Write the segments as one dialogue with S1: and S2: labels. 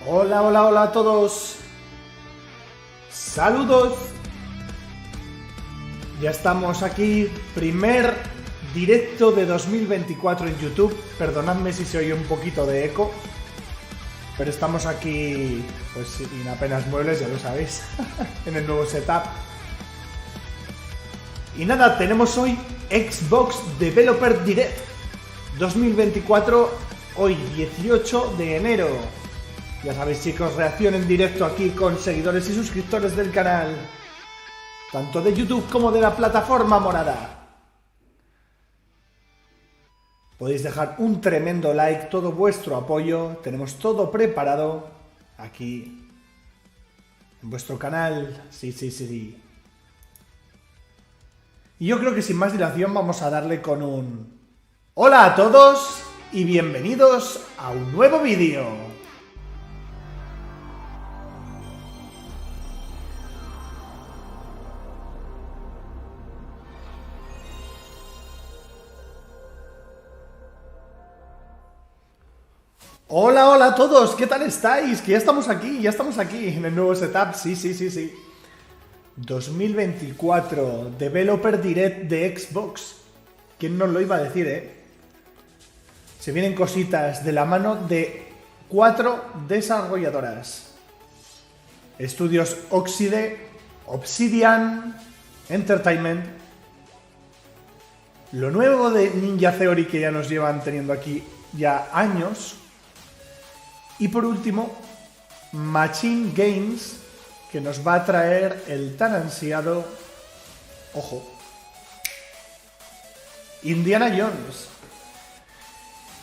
S1: Hola, hola, hola a todos. Saludos. Ya estamos aquí, primer directo de 2024 en YouTube. Perdonadme si se oye un poquito de eco, pero estamos aquí, pues sin apenas muebles, ya lo sabéis, en el nuevo setup. Y nada, tenemos hoy Xbox Developer Direct 2024, hoy 18 de enero. Ya sabéis, chicos, reacción en directo aquí con seguidores y suscriptores del canal, tanto de YouTube como de la plataforma morada. Podéis dejar un tremendo like, todo vuestro apoyo, tenemos todo preparado aquí en vuestro canal. Sí. Y yo creo que sin más dilación vamos a darle con un hola a todos y bienvenidos a un nuevo vídeo. Hola, hola a todos, ¿qué tal estáis? Que ya estamos aquí en el nuevo setup, sí. 2024, Developer Direct de Xbox. ¿Quién nos lo iba a decir, Se vienen cositas de la mano de 4 desarrolladoras. Estudios Oxide, Obsidian, Entertainment. Lo nuevo de Ninja Theory, que ya nos llevan teniendo aquí ya años. Y por último, MachineGames, que nos va a traer el tan ansiado, ojo, Indiana Jones.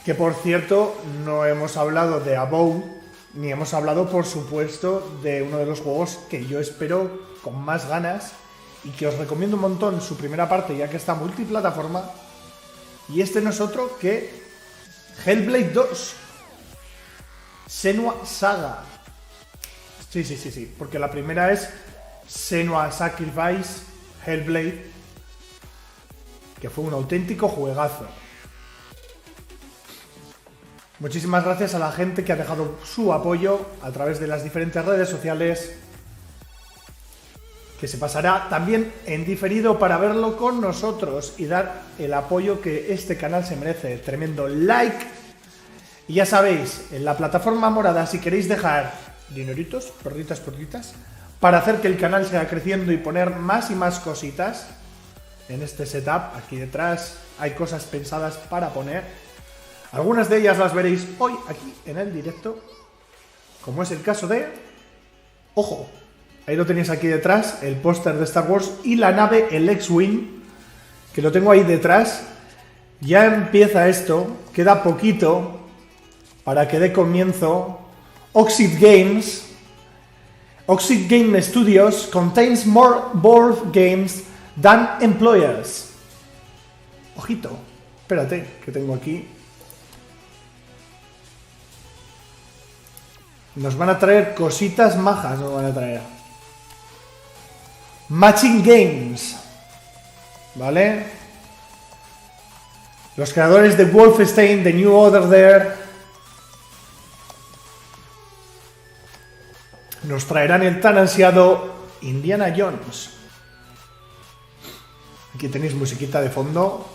S1: Que por cierto, no hemos hablado de AVOWED, ni hemos hablado, por supuesto, de uno de los juegos que yo espero con más ganas y que os recomiendo un montón su primera parte, ya que está multiplataforma. Y este no es otro que HELLBLADE 2. Senua Saga. Sí, porque la primera es Senua Sacrifice HellBlade, que fue un auténtico juegazo. Muchísimas gracias a la gente que ha dejado su apoyo a través de las diferentes redes sociales, que se pasará también en diferido para verlo con nosotros y dar el apoyo que este canal se merece. Tremendo like. Y ya sabéis, en la plataforma morada, si queréis dejar dineritos, perditas, para hacer que el canal siga creciendo y poner más y más cositas en este setup, aquí detrás hay cosas pensadas para poner. Algunas de ellas las veréis hoy aquí en el directo, como es el caso de... ¡Ojo! Ahí lo tenéis aquí detrás, el póster de Star Wars y la nave, el X-Wing, que lo tengo ahí detrás. Ya empieza esto, queda poquito para que dé comienzo. Oxide Games, Oxide Game Studios contains more board games than employers. Ojito, espérate, que tengo aquí. Nos van a traer cositas majas, nos van a traer. MachineGames, ¿vale? Los creadores de Wolfenstein, The New Order there. Nos traerán el tan ansiado Indiana Jones. Aquí tenéis musiquita de fondo.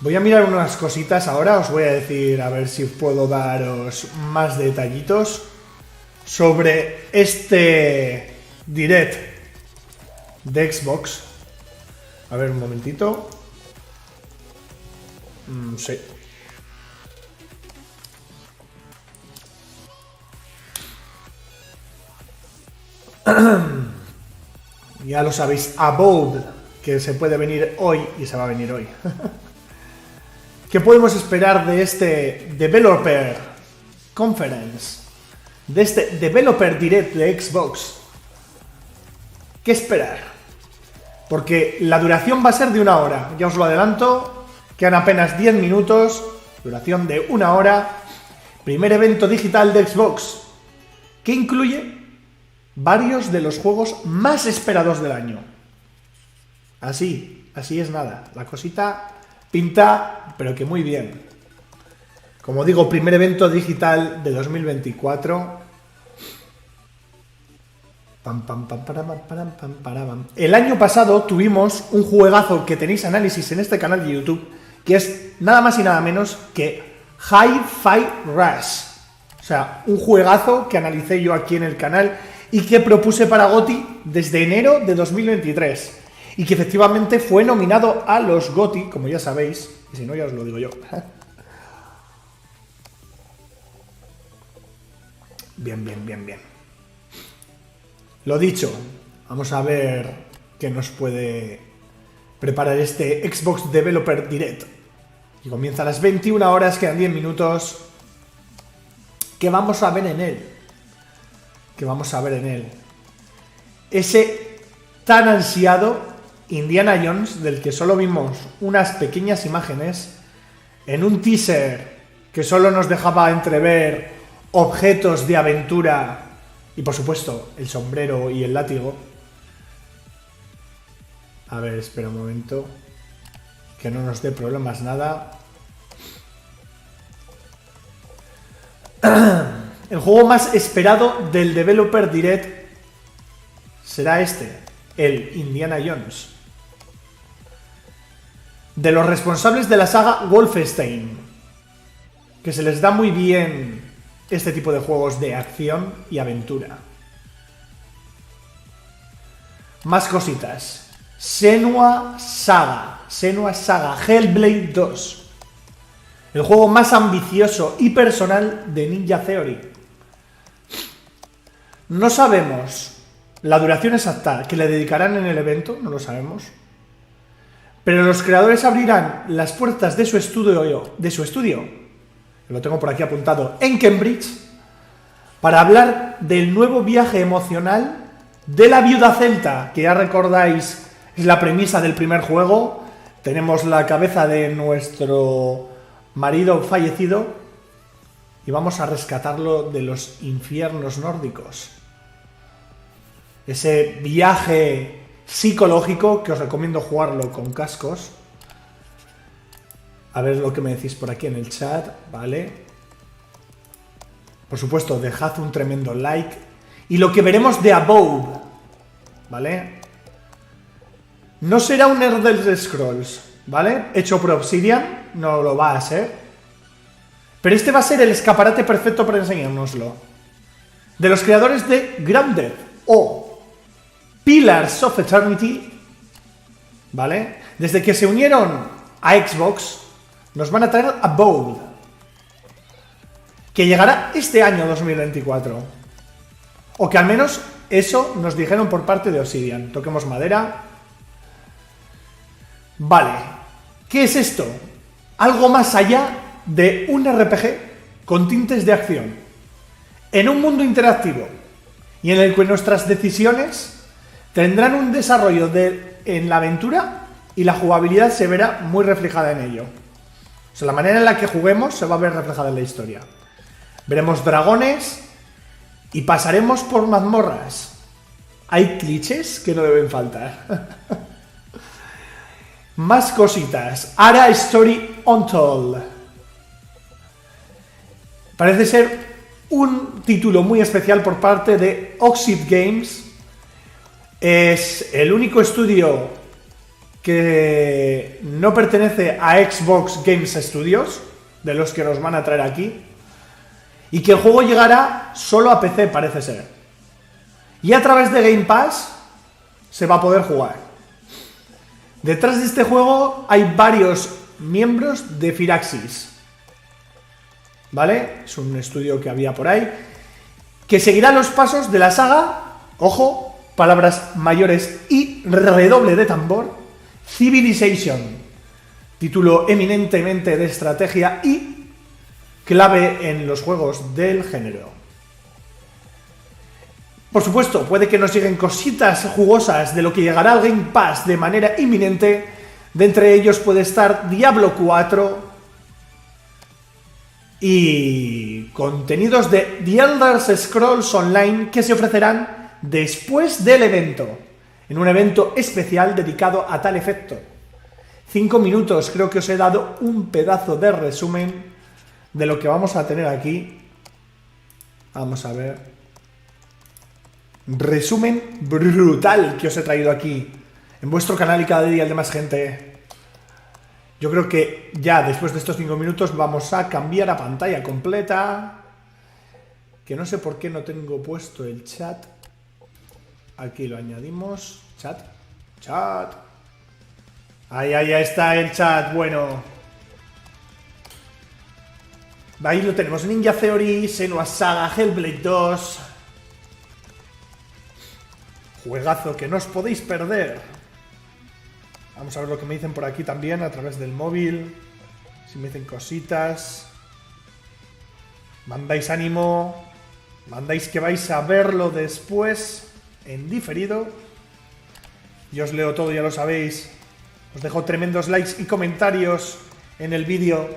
S1: Voy a mirar unas cositas ahora, os voy a decir a ver si puedo daros más detallitos sobre este direct de Xbox. A ver, un momentito. Sí. Ya lo sabéis, AVOWED, que se puede venir hoy y se va a venir hoy. ¿Qué podemos esperar de este Developer Conference? De este Developer Direct de Xbox. ¿Qué esperar? Porque la duración va a ser de 1 hora, ya os lo adelanto. Quedan apenas 10 minutos, duración de 1 hora. Primer evento digital de Xbox, que incluye varios de los juegos más esperados del año. Así es nada. La cosita pinta, pero que muy bien. Como digo, primer evento digital de 2024. El año pasado tuvimos un juegazo que tenéis análisis en este canal de YouTube, que es nada más y nada menos que Hi-Fi Rush. O sea, un juegazo que analicé yo aquí en el canal y que propuse para GOTY desde enero de 2023. Y que efectivamente fue nominado a los GOTY, como ya sabéis, y si no ya os lo digo yo. Bien. Lo dicho, vamos a ver qué nos puede preparar este Xbox Developer Direct. Y comienza a las 21 horas, quedan 10 minutos. ¿Qué vamos a ver en él? Ese tan ansiado Indiana Jones, del que solo vimos unas pequeñas imágenes, en un teaser que solo nos dejaba entrever objetos de aventura y, por supuesto, el sombrero y el látigo. A ver, espera un momento, que no nos dé problemas nada. El juego más esperado del Developer Direct será este, el Indiana Jones, de los responsables de la saga Wolfenstein, que se les da muy bien este tipo de juegos de acción y aventura. Más cositas. Senua Saga, HELLBLADE 2, el juego más ambicioso y personal de Ninja Theory. No sabemos la duración exacta que le dedicarán en el evento, no lo sabemos, pero los creadores abrirán las puertas de su estudio, lo tengo por aquí apuntado, en Cambridge, para hablar del nuevo viaje emocional de la viuda celta, que ya recordáis es la premisa del primer juego. Tenemos la cabeza de nuestro marido fallecido y vamos a rescatarlo de los infiernos nórdicos. Ese viaje psicológico que os recomiendo jugarlo con cascos. A ver lo que me decís por aquí en el chat, ¿vale? Por supuesto, dejad un tremendo like. Y lo que veremos de AVOWED, ¿vale? No será un Elder Scrolls, ¿vale? Hecho por Obsidian, no lo va a ser. Pero este va a ser el escaparate perfecto para enseñárnoslo. De los creadores de Grounded o Pillars of Eternity, ¿vale? Desde que se unieron a Xbox, nos van a traer AVOWED, que llegará este año 2024. O que al menos eso nos dijeron por parte de Obsidian. Toquemos madera. Vale, ¿qué es esto? Algo más allá de un RPG con tintes de acción, en un mundo interactivo y en el que nuestras decisiones tendrán un desarrollo en la aventura y la jugabilidad se verá muy reflejada en ello. O sea, la manera en la que juguemos se va a ver reflejada en la historia. Veremos dragones y pasaremos por mazmorras. Hay clichés que no deben faltar. Más cositas. Hora Story Untold. Parece ser un título muy especial por parte de Oxide Games. Es el único estudio que no pertenece a Xbox Games Studios, de los que nos van a traer aquí, y que el juego llegará solo a PC, parece ser. Y a través de Game Pass se va a poder jugar. Detrás de este juego hay varios miembros de Firaxis, ¿vale? Es un estudio que había por ahí, que seguirá los pasos de la saga, ojo, palabras mayores y redoble de tambor, Civilization, título eminentemente de estrategia y clave en los juegos del género. Por supuesto, puede que nos lleguen cositas jugosas de lo que llegará al Game Pass de manera inminente. De entre ellos puede estar Diablo 4 y contenidos de The Elder Scrolls Online que se ofrecerán después del evento, en un evento especial dedicado a tal efecto. 5 minutos, creo que os he dado un pedazo de resumen de lo que vamos a tener aquí. Vamos a ver. Resumen brutal que os he traído aquí en vuestro canal y cada día el de más gente. Yo creo que ya después de estos 5 minutos vamos a cambiar a pantalla completa. Que no sé por qué no tengo puesto el chat. Aquí lo añadimos. Chat. Chat. Ahí está el chat. Bueno. Ahí lo tenemos. Ninja Theory, Senua Saga, HellBlade 2. Juegazo que no os podéis perder. Vamos a ver lo que me dicen por aquí también a través del móvil. Si me dicen cositas. Mandáis ánimo. Mandáis que vais a verlo después en diferido. Yo os leo todo, ya lo sabéis. Os dejo tremendos likes y comentarios en el vídeo.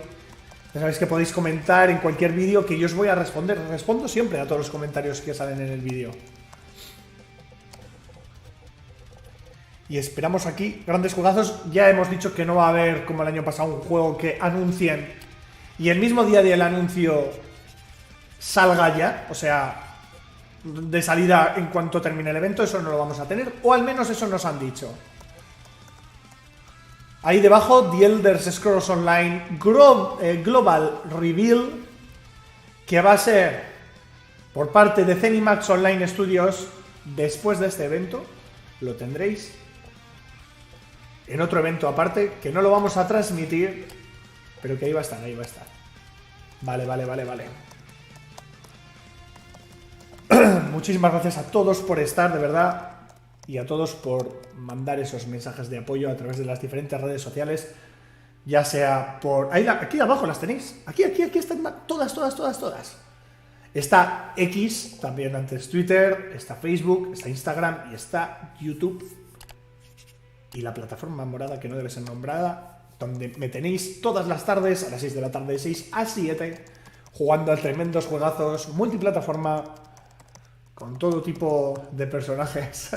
S1: Ya sabéis que podéis comentar en cualquier vídeo que yo os voy a responder. Respondo siempre a todos los comentarios que salen en el vídeo. Y esperamos aquí grandes juegazos. Ya hemos dicho que no va a haber, como el año pasado, un juego que anuncien y el mismo día del anuncio salga ya. O sea, de salida en cuanto termine el evento. Eso no lo vamos a tener. O al menos eso nos han dicho. Ahí debajo, The Elder Scrolls Online Global Reveal, que va a ser por parte de Zenimax Online Studios. Después de este evento lo tendréis en otro evento aparte, que no lo vamos a transmitir, pero que ahí va a estar, ahí va a estar. Vale. Muchísimas gracias a todos por estar, de verdad. Y a todos por mandar esos mensajes de apoyo a través de las diferentes redes sociales. Ya sea por... Ahí, aquí abajo las tenéis. Aquí están todas. Está X, también antes Twitter, está Facebook, está Instagram y está YouTube. Y la plataforma morada que no debe ser nombrada, donde me tenéis todas las tardes, a las 6 de la tarde, de 6 a 7, jugando a tremendos juegazos, multiplataforma, con todo tipo de personajes.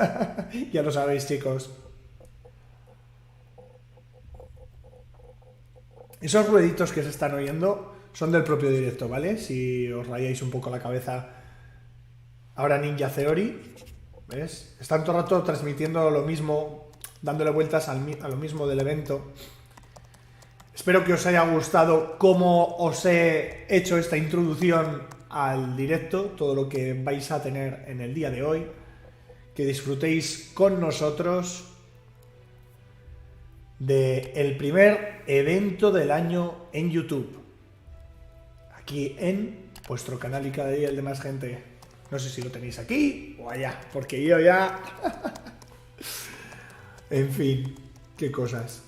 S1: Ya lo sabéis, chicos. Esos rueditos que se están oyendo son del propio directo, ¿vale? Si os rayáis un poco la cabeza. Ahora Ninja Theory, ¿ves? Están todo el rato transmitiendo lo mismo, dándole vueltas a lo mismo del evento. Espero que os haya gustado cómo os he hecho esta introducción al directo, todo lo que vais a tener en el día de hoy, que disfrutéis con nosotros del primer evento del año en YouTube, aquí en vuestro canal y cada día el de más gente. No sé si lo tenéis aquí o allá, porque yo ya... En fin, qué cosas.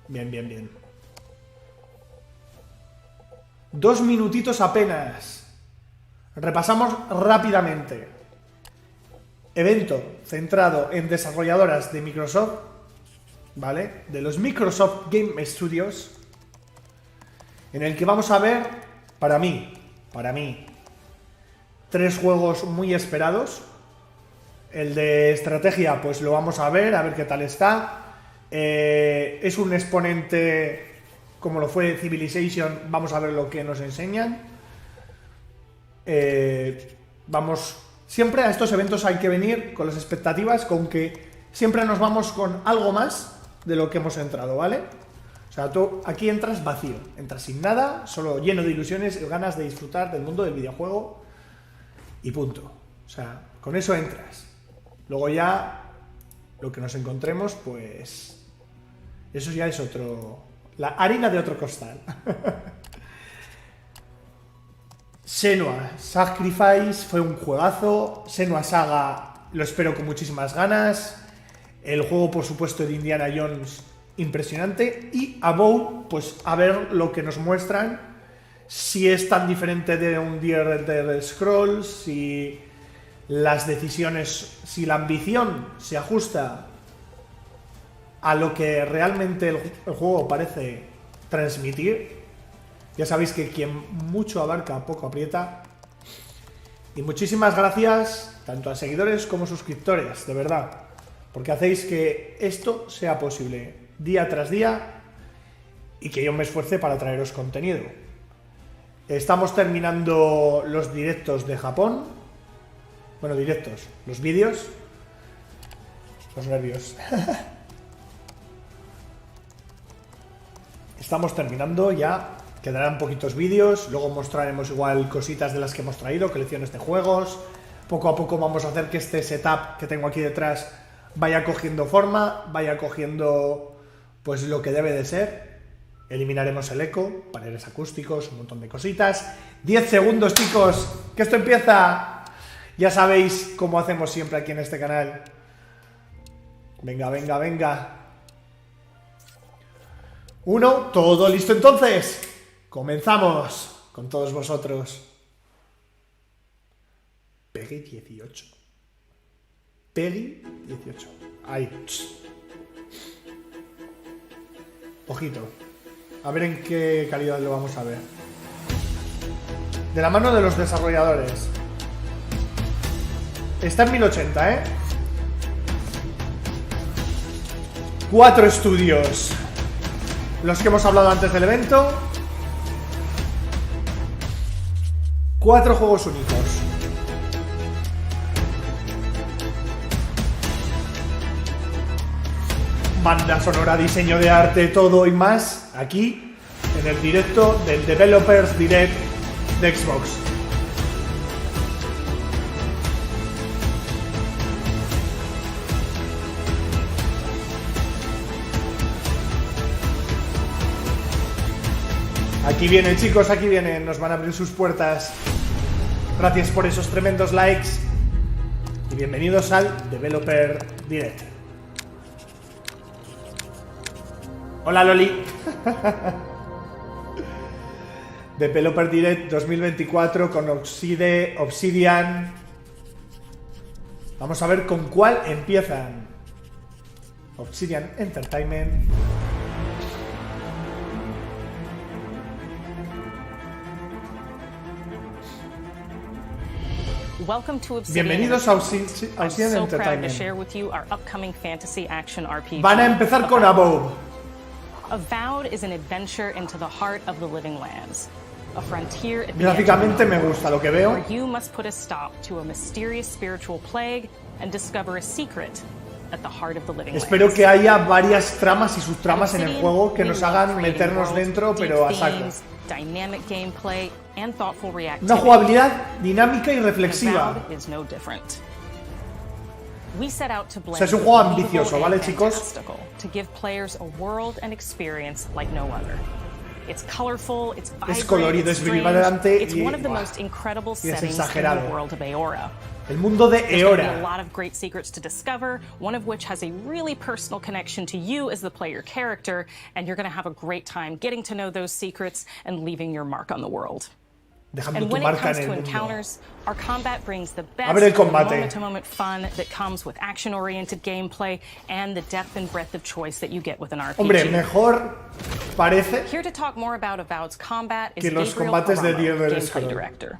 S1: Bien. 2 minutitos apenas. Repasamos rápidamente. Evento centrado en desarrolladoras de Microsoft, ¿vale? De los Microsoft Game Studios, en el que vamos a ver, para mí, 3 juegos muy esperados. El de estrategia, pues lo vamos a ver qué tal está. Es un exponente como lo fue Civilization. Vamos a ver lo que nos enseñan. Vamos, siempre a estos eventos hay que venir con las expectativas, con que siempre nos vamos con algo más de lo que hemos entrado, ¿vale? O sea, tú aquí entras vacío, entras sin nada, solo lleno de ilusiones y ganas de disfrutar del mundo del videojuego y punto. O sea, con eso entras. Luego ya lo que nos encontremos, pues eso ya es la harina de otro costal. Senua Sacrifice fue un juegazo. Senua Saga lo espero con muchísimas ganas. El juego, por supuesto, de Indiana Jones, impresionante. Y AVOWED, pues a ver lo que nos muestran. Si es tan diferente de un DIRECTO Scrolls, si las decisiones, si la ambición se ajusta a lo que realmente el juego parece transmitir. Ya sabéis que quien mucho abarca, poco aprieta. Y muchísimas gracias tanto a seguidores como suscriptores, de verdad, porque hacéis que esto sea posible día tras día y que yo me esfuerce para traeros contenido. Estamos terminando los directos de Japón. Bueno, directos, los vídeos. Los nervios. Estamos terminando ya. Quedarán poquitos vídeos. Luego mostraremos igual cositas de las que hemos traído, colecciones de juegos. Poco a poco vamos a hacer que este setup que tengo aquí detrás vaya cogiendo forma, vaya cogiendo pues lo que debe de ser. Eliminaremos el eco, paneles acústicos, un montón de cositas. 10 segundos, chicos, que esto empieza. Ya sabéis cómo hacemos siempre aquí en este canal. Venga, venga, venga. 1, todo listo entonces. Comenzamos con todos vosotros. Peggy 18. Peggy 18. Ahí. Ojito. A ver en qué calidad lo vamos a ver. De la mano de los desarrolladores. Está en 1080, ¿eh? 4 estudios. Los que hemos hablado antes del evento. 4 juegos únicos. Banda sonora, diseño de arte, todo y más aquí en el directo del Developers Direct de Xbox. Aquí vienen, chicos, aquí vienen, nos van a abrir sus puertas. Gracias por esos tremendos likes y bienvenidos al Developer Direct. Hola, Loli. Developer Direct 2024 con Obsidian. Vamos a ver con cuál empiezan. Obsidian Entertainment.
S2: Welcome to Obsidian.
S1: Bienvenidos a Obsidian Entertainment. Van a empezar con AVOWED.
S2: AVOWED is an adventure into the heart of the living lands. A frontier at the
S1: Gráficamente me gusta lo que veo.
S2: where you must put a stop to a mysterious spiritual plague and discover a secret at the heart of the living
S1: Espero
S2: lands.
S1: que haya varias tramas y subtramas en el juego que nos hagan meternos dentro, pero a saco.
S2: Dynamic gameplay and thoughtful reactivity.
S1: Una jugabilidad dinámica y reflexiva.
S2: AVOWED is no different. We set out to blend
S1: O sea, es un juego ambicioso, ¿vale, chicos?
S2: To give players a world and experience like no other. It's colorful, it's vibrant,
S1: Es colorido,
S2: it's
S1: es
S2: strange.
S1: vibrante
S2: It's
S1: y,
S2: one of the most incredible
S1: y es
S2: settings in
S1: exagerado.
S2: the world of Aora.
S1: El mundo de
S2: There's going to be a
S1: Eora.
S2: lot of great secrets to discover, one of which has a really personal connection to you as the player character, and you're going to have a great time getting to know those secrets and leaving your mark on the world.
S1: Dejando
S2: And
S1: tu
S2: when it
S1: marca
S2: comes
S1: en
S2: to
S1: el mundo.
S2: encounters, our combat brings the best
S1: A ver el
S2: of the
S1: combate.
S2: moment-to-moment fun that comes with action-oriented gameplay and the depth and breadth of choice that you get with an RPG.
S1: Hombre, mejor parece
S2: Here to talk more about AVOWED's combat is
S1: que los
S2: Gabriel
S1: combates de
S2: Paramo,
S1: The
S2: gameplay
S1: Elder
S2: director.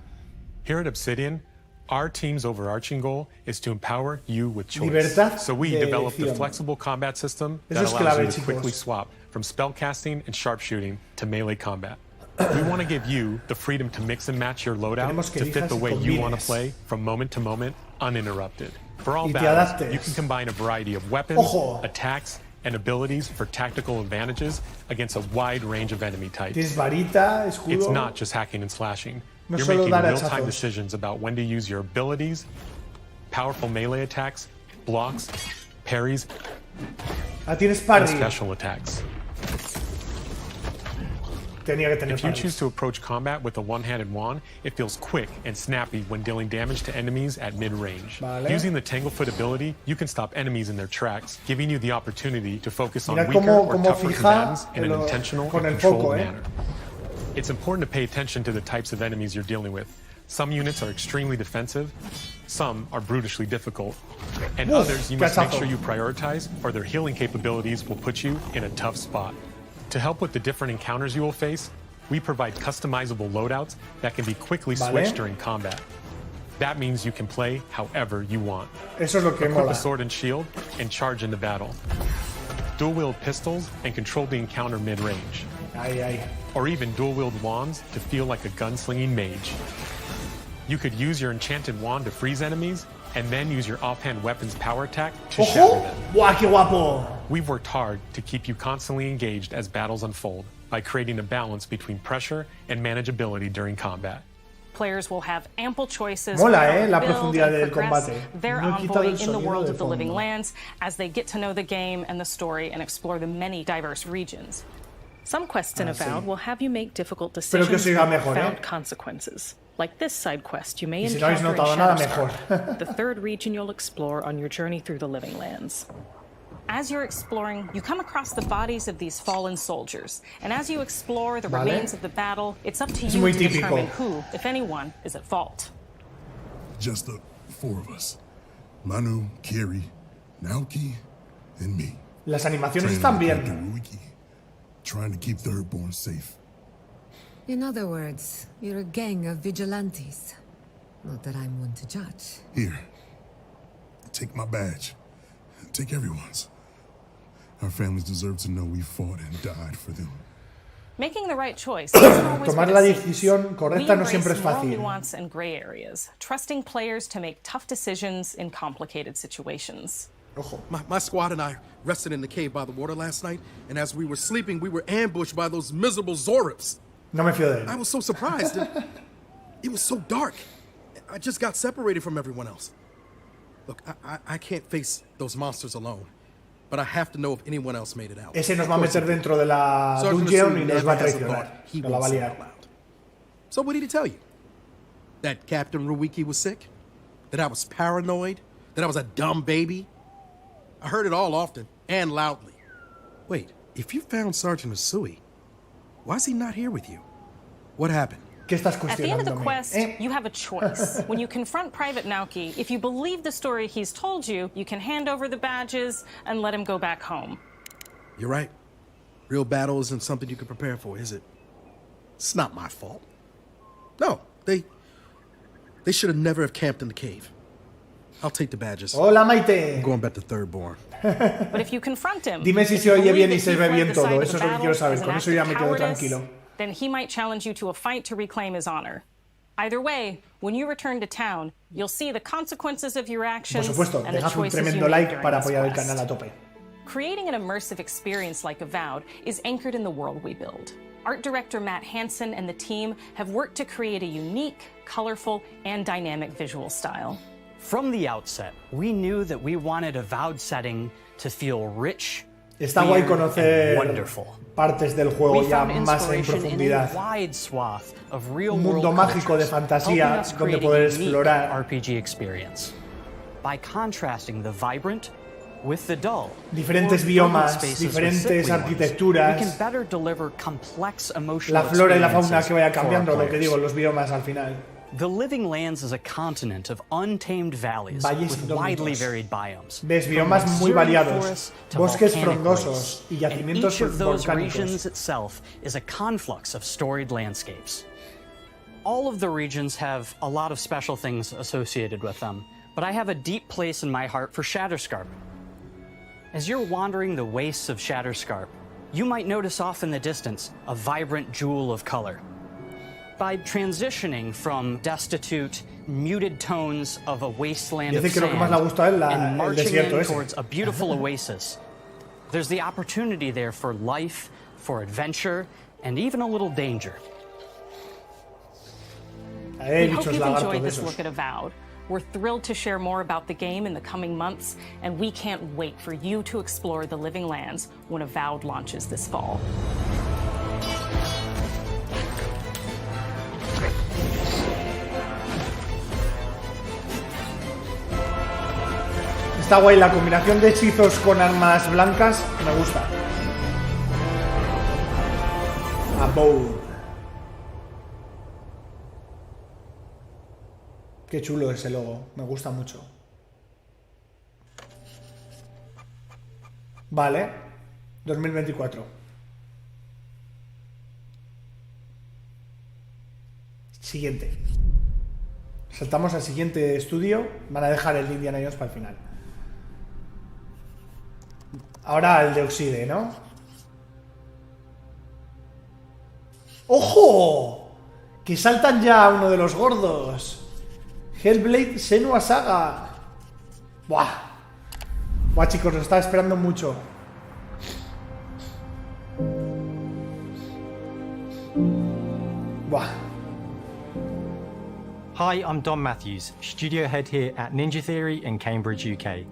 S3: Here at Obsidian, our team's overarching goal is to empower you with choice.
S1: Libertad
S3: So we
S1: de
S3: developed a
S1: elección.
S3: flexible combat system that
S1: Eso es
S3: allows
S1: clave,
S3: you to quickly
S1: chicos.
S3: swap from spellcasting and sharpshooting to melee combat. We want to give you the freedom to mix and match your loadout
S1: Queremos que
S3: to fit
S1: elijas
S3: the
S1: y
S3: way you want to
S1: combines.
S3: play from moment to moment, uninterrupted. For all
S1: Y te
S3: battles,
S1: adaptes.
S3: you can combine a variety of weapons,
S1: Ojo.
S3: attacks, and abilities for tactical advantages against a wide range of enemy types.
S1: tienes varita,
S3: It's
S1: escudo.
S3: not just hacking and slashing.
S1: No
S3: You're
S1: solo
S3: making
S1: dar
S3: real-time
S1: hachazos.
S3: decisions about when to use your abilities, powerful melee attacks, blocks, parries,
S1: Ah, tienes
S3: and
S1: parry.
S3: special attacks.
S1: Tenía que tener
S3: If you
S1: parry.
S3: choose to approach combat with a one-handed wand, it feels quick and snappy when dealing damage to enemies at mid-range.
S1: Vale.
S3: Using the Tanglefoot ability, you can stop enemies in their tracks, giving you the opportunity to focus on
S1: Mira
S3: weaker
S1: cómo-
S3: or
S1: cómo
S3: tougher
S1: fija
S3: combatants in an
S1: lo-
S3: intentional
S1: con
S3: and
S1: el
S3: controlled
S1: foco,
S3: manner. It's important to pay attention to the types of enemies you're dealing with. Some units are extremely defensive, some are brutishly difficult, and
S1: Uf,
S3: others you must make
S1: cachazo.
S3: sure you prioritize, or their healing capabilities will put you in a tough spot. To help with the different encounters you will face, we provide customizable loadouts that can be quickly
S1: Vale.
S3: switched during combat. That means you can play however you want.
S1: Eso es lo que
S3: Equip
S1: mola.
S3: a sword and shield and charge into battle. Dual-wield pistols and control the encounter mid-range.
S1: Ahí.
S3: or even dual-wield wands to feel like a gunslinging mage. You could use your enchanted wand to freeze enemies, and then use your offhand weapon's power attack to shatter
S1: ¡Ojo!
S3: them.
S1: ¡Buah, qué guapo!
S3: We've worked hard to keep you constantly engaged as battles unfold by creating a balance between pressure and manageability during combat.
S2: Players will have ample choices
S1: Mola,
S2: to
S1: la
S2: build
S1: profundidad
S2: and
S1: del
S2: progress
S1: combate.
S2: their
S1: No he quitado
S2: envoy
S1: el
S2: in the
S1: sonido
S2: world
S1: de
S2: of the living
S1: fondo.
S2: lands as they get to know the game and the story and explore the many diverse regions. Some quests in Avowed will have you make difficult
S1: Espero que
S2: decisions
S1: siga
S2: with
S1: mejor,
S2: profound consequences. Like this side quest you may
S1: Y si no habéis
S2: encounter in
S1: notado nada,
S2: Shatterstar, the third region you'll explore on your journey through the living lands. As you're exploring, you come across the bodies of these fallen soldiers, and as you explore the
S1: Vale.
S2: remains of the battle, it's up to
S1: Es
S2: you
S1: muy
S2: to
S1: típico.
S2: determine who, if anyone, is at fault.
S4: Just the 4 of us. Manu, Kiri, Naoki, and me.
S1: Las animaciones
S4: Training
S1: están
S4: with
S1: bien.
S4: Captain Ruiki, trying to keep Thirdborn safe.
S5: In other words, you're a gang of vigilantes. Not that I'm one to judge.
S4: Here. Take my badge. Take everyone's. Our families deserve to know we fought and died for them.
S2: Making the right choice isn't always
S1: Tomar
S2: what it
S1: la
S2: seems.
S1: decisión correcta
S2: We
S1: no siempre es
S2: embrace moral
S1: fácil.
S2: nuance and gray areas, trusting players to make tough decisions in complicated situations.
S1: Ojo.
S6: My squad and I rested in the cave by the water last night, and as we were sleeping, we were ambushed by those miserable Zorips.
S1: No me fío de
S6: I
S1: él.
S6: was so surprised. It was so dark. I just got separated from everyone else. Look, I can't face those monsters alone, but I have to know if anyone else made it out.
S1: Ese nos va a meter dentro de la
S6: Sergeant
S1: dungeon
S6: Asui
S1: y nos va a
S6: never has a
S1: traicionar.
S6: thought he
S1: Nos la va a
S6: won't say
S1: liar.
S6: out loud. So what did he tell you? That Captain Ruiki was sick? That I was paranoid? That I was a dumb baby? I heard it all often and loudly. Wait, if you found Sergeant Asui, why is he not here with you? What happened?
S1: ¿Qué estás
S2: At the end of the
S1: cuestionándome?
S2: quest, you have a choice. When you confront Private Naoki, if you believe the story he's told you, you can hand over the badges and let him go back home.
S6: You're right. Real battle isn't something you can prepare for, is it? It's not my fault. No, they should have never have camped in the cave. I'll take the badges.
S1: Hola, Maite.
S6: I'm going back to Thirdborn.
S2: But if you confront him,
S1: Dime si
S2: if
S1: se
S2: you
S1: oye
S2: believe
S1: bien y
S2: that
S1: se
S2: he
S1: ve
S2: fled
S1: bien
S2: the
S1: todo.
S2: site of
S1: Eso
S2: the
S1: es lo que quiero
S2: battle
S1: saber.
S2: as an
S1: Con
S2: act
S1: eso
S2: of
S1: ya me quedo
S2: cowardice,
S1: tranquilo.
S2: then he might challenge you to a fight to reclaim his honor. Either way, when you return to town, you'll see the consequences of your
S1: Por
S2: actions
S1: supuesto,
S2: and the
S1: dejad un
S2: choices you
S1: tremendo
S2: made
S1: like
S2: during
S1: para
S2: this
S1: apoyar el
S2: quest.
S1: canal a tope.
S2: Creating an immersive experience like Avowed is anchored in the world we build. Art director Matt Hansen and the team have worked to create a unique, colorful, and dynamic visual style.
S7: From the outset, we knew that we wanted a Avowed setting to feel rich,
S1: Está guay
S7: weird,
S1: conocer
S7: and wonderful.
S1: partes del juego
S7: We
S1: ya
S7: found
S1: más en
S7: inspiration in a
S1: profundidad.
S7: wide swath of
S1: Un
S7: real-world
S1: mundo mágico de
S7: cultures,
S1: fantasía
S7: helping us
S1: donde
S7: create
S1: poder
S7: a unique
S1: explorar.
S7: RPG experience. By contrasting the vibrant with the dull,
S1: Diferentes
S7: or
S1: biomas,
S7: brilliant spaces with
S1: diferentes
S7: sickly ones,
S1: arquitecturas.
S7: we can better deliver complex emotional
S1: La flora y la fauna que vaya
S7: experiences for our
S1: cambiando, lo que
S7: players.
S1: digo, los biomas al final.
S7: The Living Lands is a continent of untamed valleys
S1: Valles
S7: with
S1: indómitos.
S7: widely varied biomes.
S1: Ves
S7: from
S1: biomas muy
S7: luxuriant
S1: variados,
S7: forests to
S1: bosques
S7: volcanic
S1: frondosos
S7: lakes.
S1: y yacimientos
S7: And each of those
S1: volcánicos.
S7: regions itself is a conflux of storied landscapes. All of the regions have a lot of special things associated with them, but I have a deep place in my heart for Shatterscarp. As you're wandering the wastes of Shatterscarp, you might notice off in the distance a vibrant jewel of color. By transitioning from destitute, muted tones of a wasteland of
S1: Dice que lo que más le ha
S7: sand
S1: gustado es
S7: and
S1: el
S7: marching
S1: desierto
S7: in
S1: ese.
S7: towards a beautiful oasis, there's the opportunity there for life, for adventure, and even a little danger.
S1: Ahí hay
S2: We hope
S1: bichos
S2: you've
S1: lagartos
S2: enjoyed
S1: de
S2: this
S1: esos.
S2: look at Avowed. We're thrilled to share more about the game in the coming months, and we can't wait for you to explore the Living Lands when Avowed launches this fall.
S1: Está guay la combinación de hechizos con armas blancas, me gusta. AVOWED. Qué chulo ese logo, me gusta mucho. Vale, 2024. Siguiente. Saltamos al siguiente estudio. Van a dejar el de Indiana Jones para el final. Ahora el de Oxide, ¿no? ¡Ojo! Que saltan ya a uno de los gordos. HellBlade Senua Saga. Buah. Buah, chicos, nos estaba esperando mucho. Buah.
S8: Hi, I'm Don Matthews, studio head here at Ninja Theory in Cambridge, UK.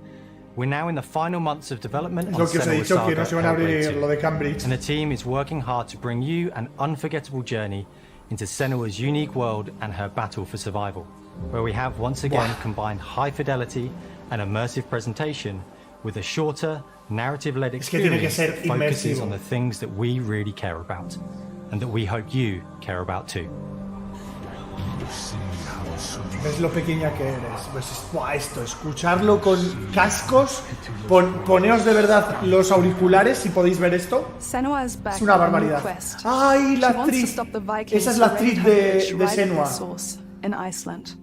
S8: We're now in the final months of development on
S1: Lo que os he
S8: Senua's
S1: dicho, que
S8: saga,
S1: no se van a
S8: HELLBLADE
S1: abrir
S8: 2,
S1: lo de Cambridge.
S8: and the team is working hard to bring you an unforgettable journey into Senua's unique world and her battle for survival, where we have once again combined high fidelity and immersive presentation with a shorter, narrative-led
S1: Es que tiene que
S8: experience
S1: ser
S8: that focuses
S1: inmersivo.
S8: on the things that we really care about, and that we hope you care about too.
S1: ¿Ves lo pequeña que eres? Pues, buah, esto, escucharlo con cascos. Poneos de verdad los auriculares si podéis ver esto. Es una barbaridad. ¡Ay, la actriz! Esa es la actriz de Senua.
S9: In Iceland.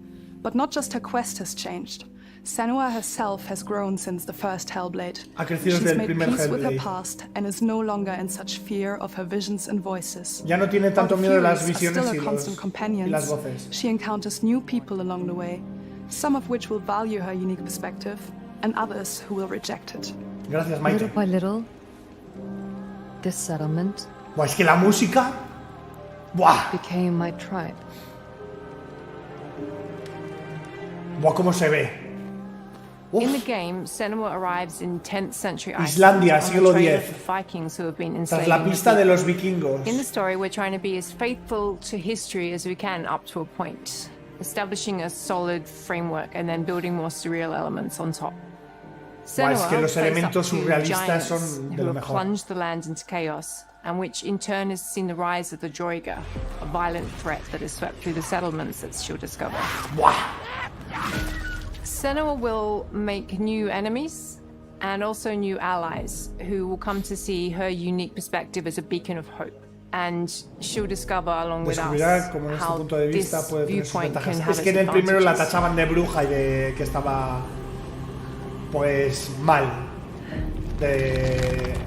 S9: But not just her quest has changed. Senua herself has grown since the first HELLBLADE.
S1: Ha crecido
S9: She's
S1: desde el
S9: made
S1: primer
S9: peace with her
S1: HELLBLADE.
S9: past and is no longer in such fear of her visions and voices.
S1: Ya no tiene tanto
S9: While the
S1: miedo de las
S9: Furies are
S1: visiones
S9: still
S1: y
S9: her constant
S1: las
S9: companions,
S1: voces.
S9: she encounters new people along the way, some of which will value her unique perspective, and others who will reject it.
S1: Gracias,
S5: Little
S1: Maite.
S5: by little, this settlement
S1: Buah, es que la música... Buah,
S5: became my tribe.
S1: buah, cómo se ve.
S10: In the
S1: Uf,
S10: game, Senua arrives in 10th century
S1: Islandia,
S10: Iceland on
S1: siglo
S10: a trail
S1: X.
S10: of Vikings who have been
S1: tras
S10: enslaving
S1: la
S10: the
S1: pista de
S10: people.
S1: los vikingos.
S10: In the story, we're trying to be as faithful to history as we can up to a point, establishing a solid framework and then building more surreal elements on top.
S1: Buah, es que los
S10: faced up
S1: elementos
S10: to
S1: surrealistas
S10: giants
S1: son de
S10: who
S1: lo
S10: have
S1: mejor.
S10: plunged the land into chaos, and which in turn has seen the rise of the Joiga, a violent threat that has swept through the settlements that she'll discover.
S1: Buah.
S10: Senua will make new enemies and also new allies who will come to see her unique perspective as a beacon of hope. And she'll discover along with
S1: Descubrirá
S10: us
S1: cómo nuestro
S10: how
S1: punto de
S10: this
S1: vista puede tener sus
S10: viewpoint can
S1: ventajas.
S10: have
S1: Es
S10: its
S1: que en el primero la
S10: advantages.
S1: tachaban de bruja y de que estaba pues mal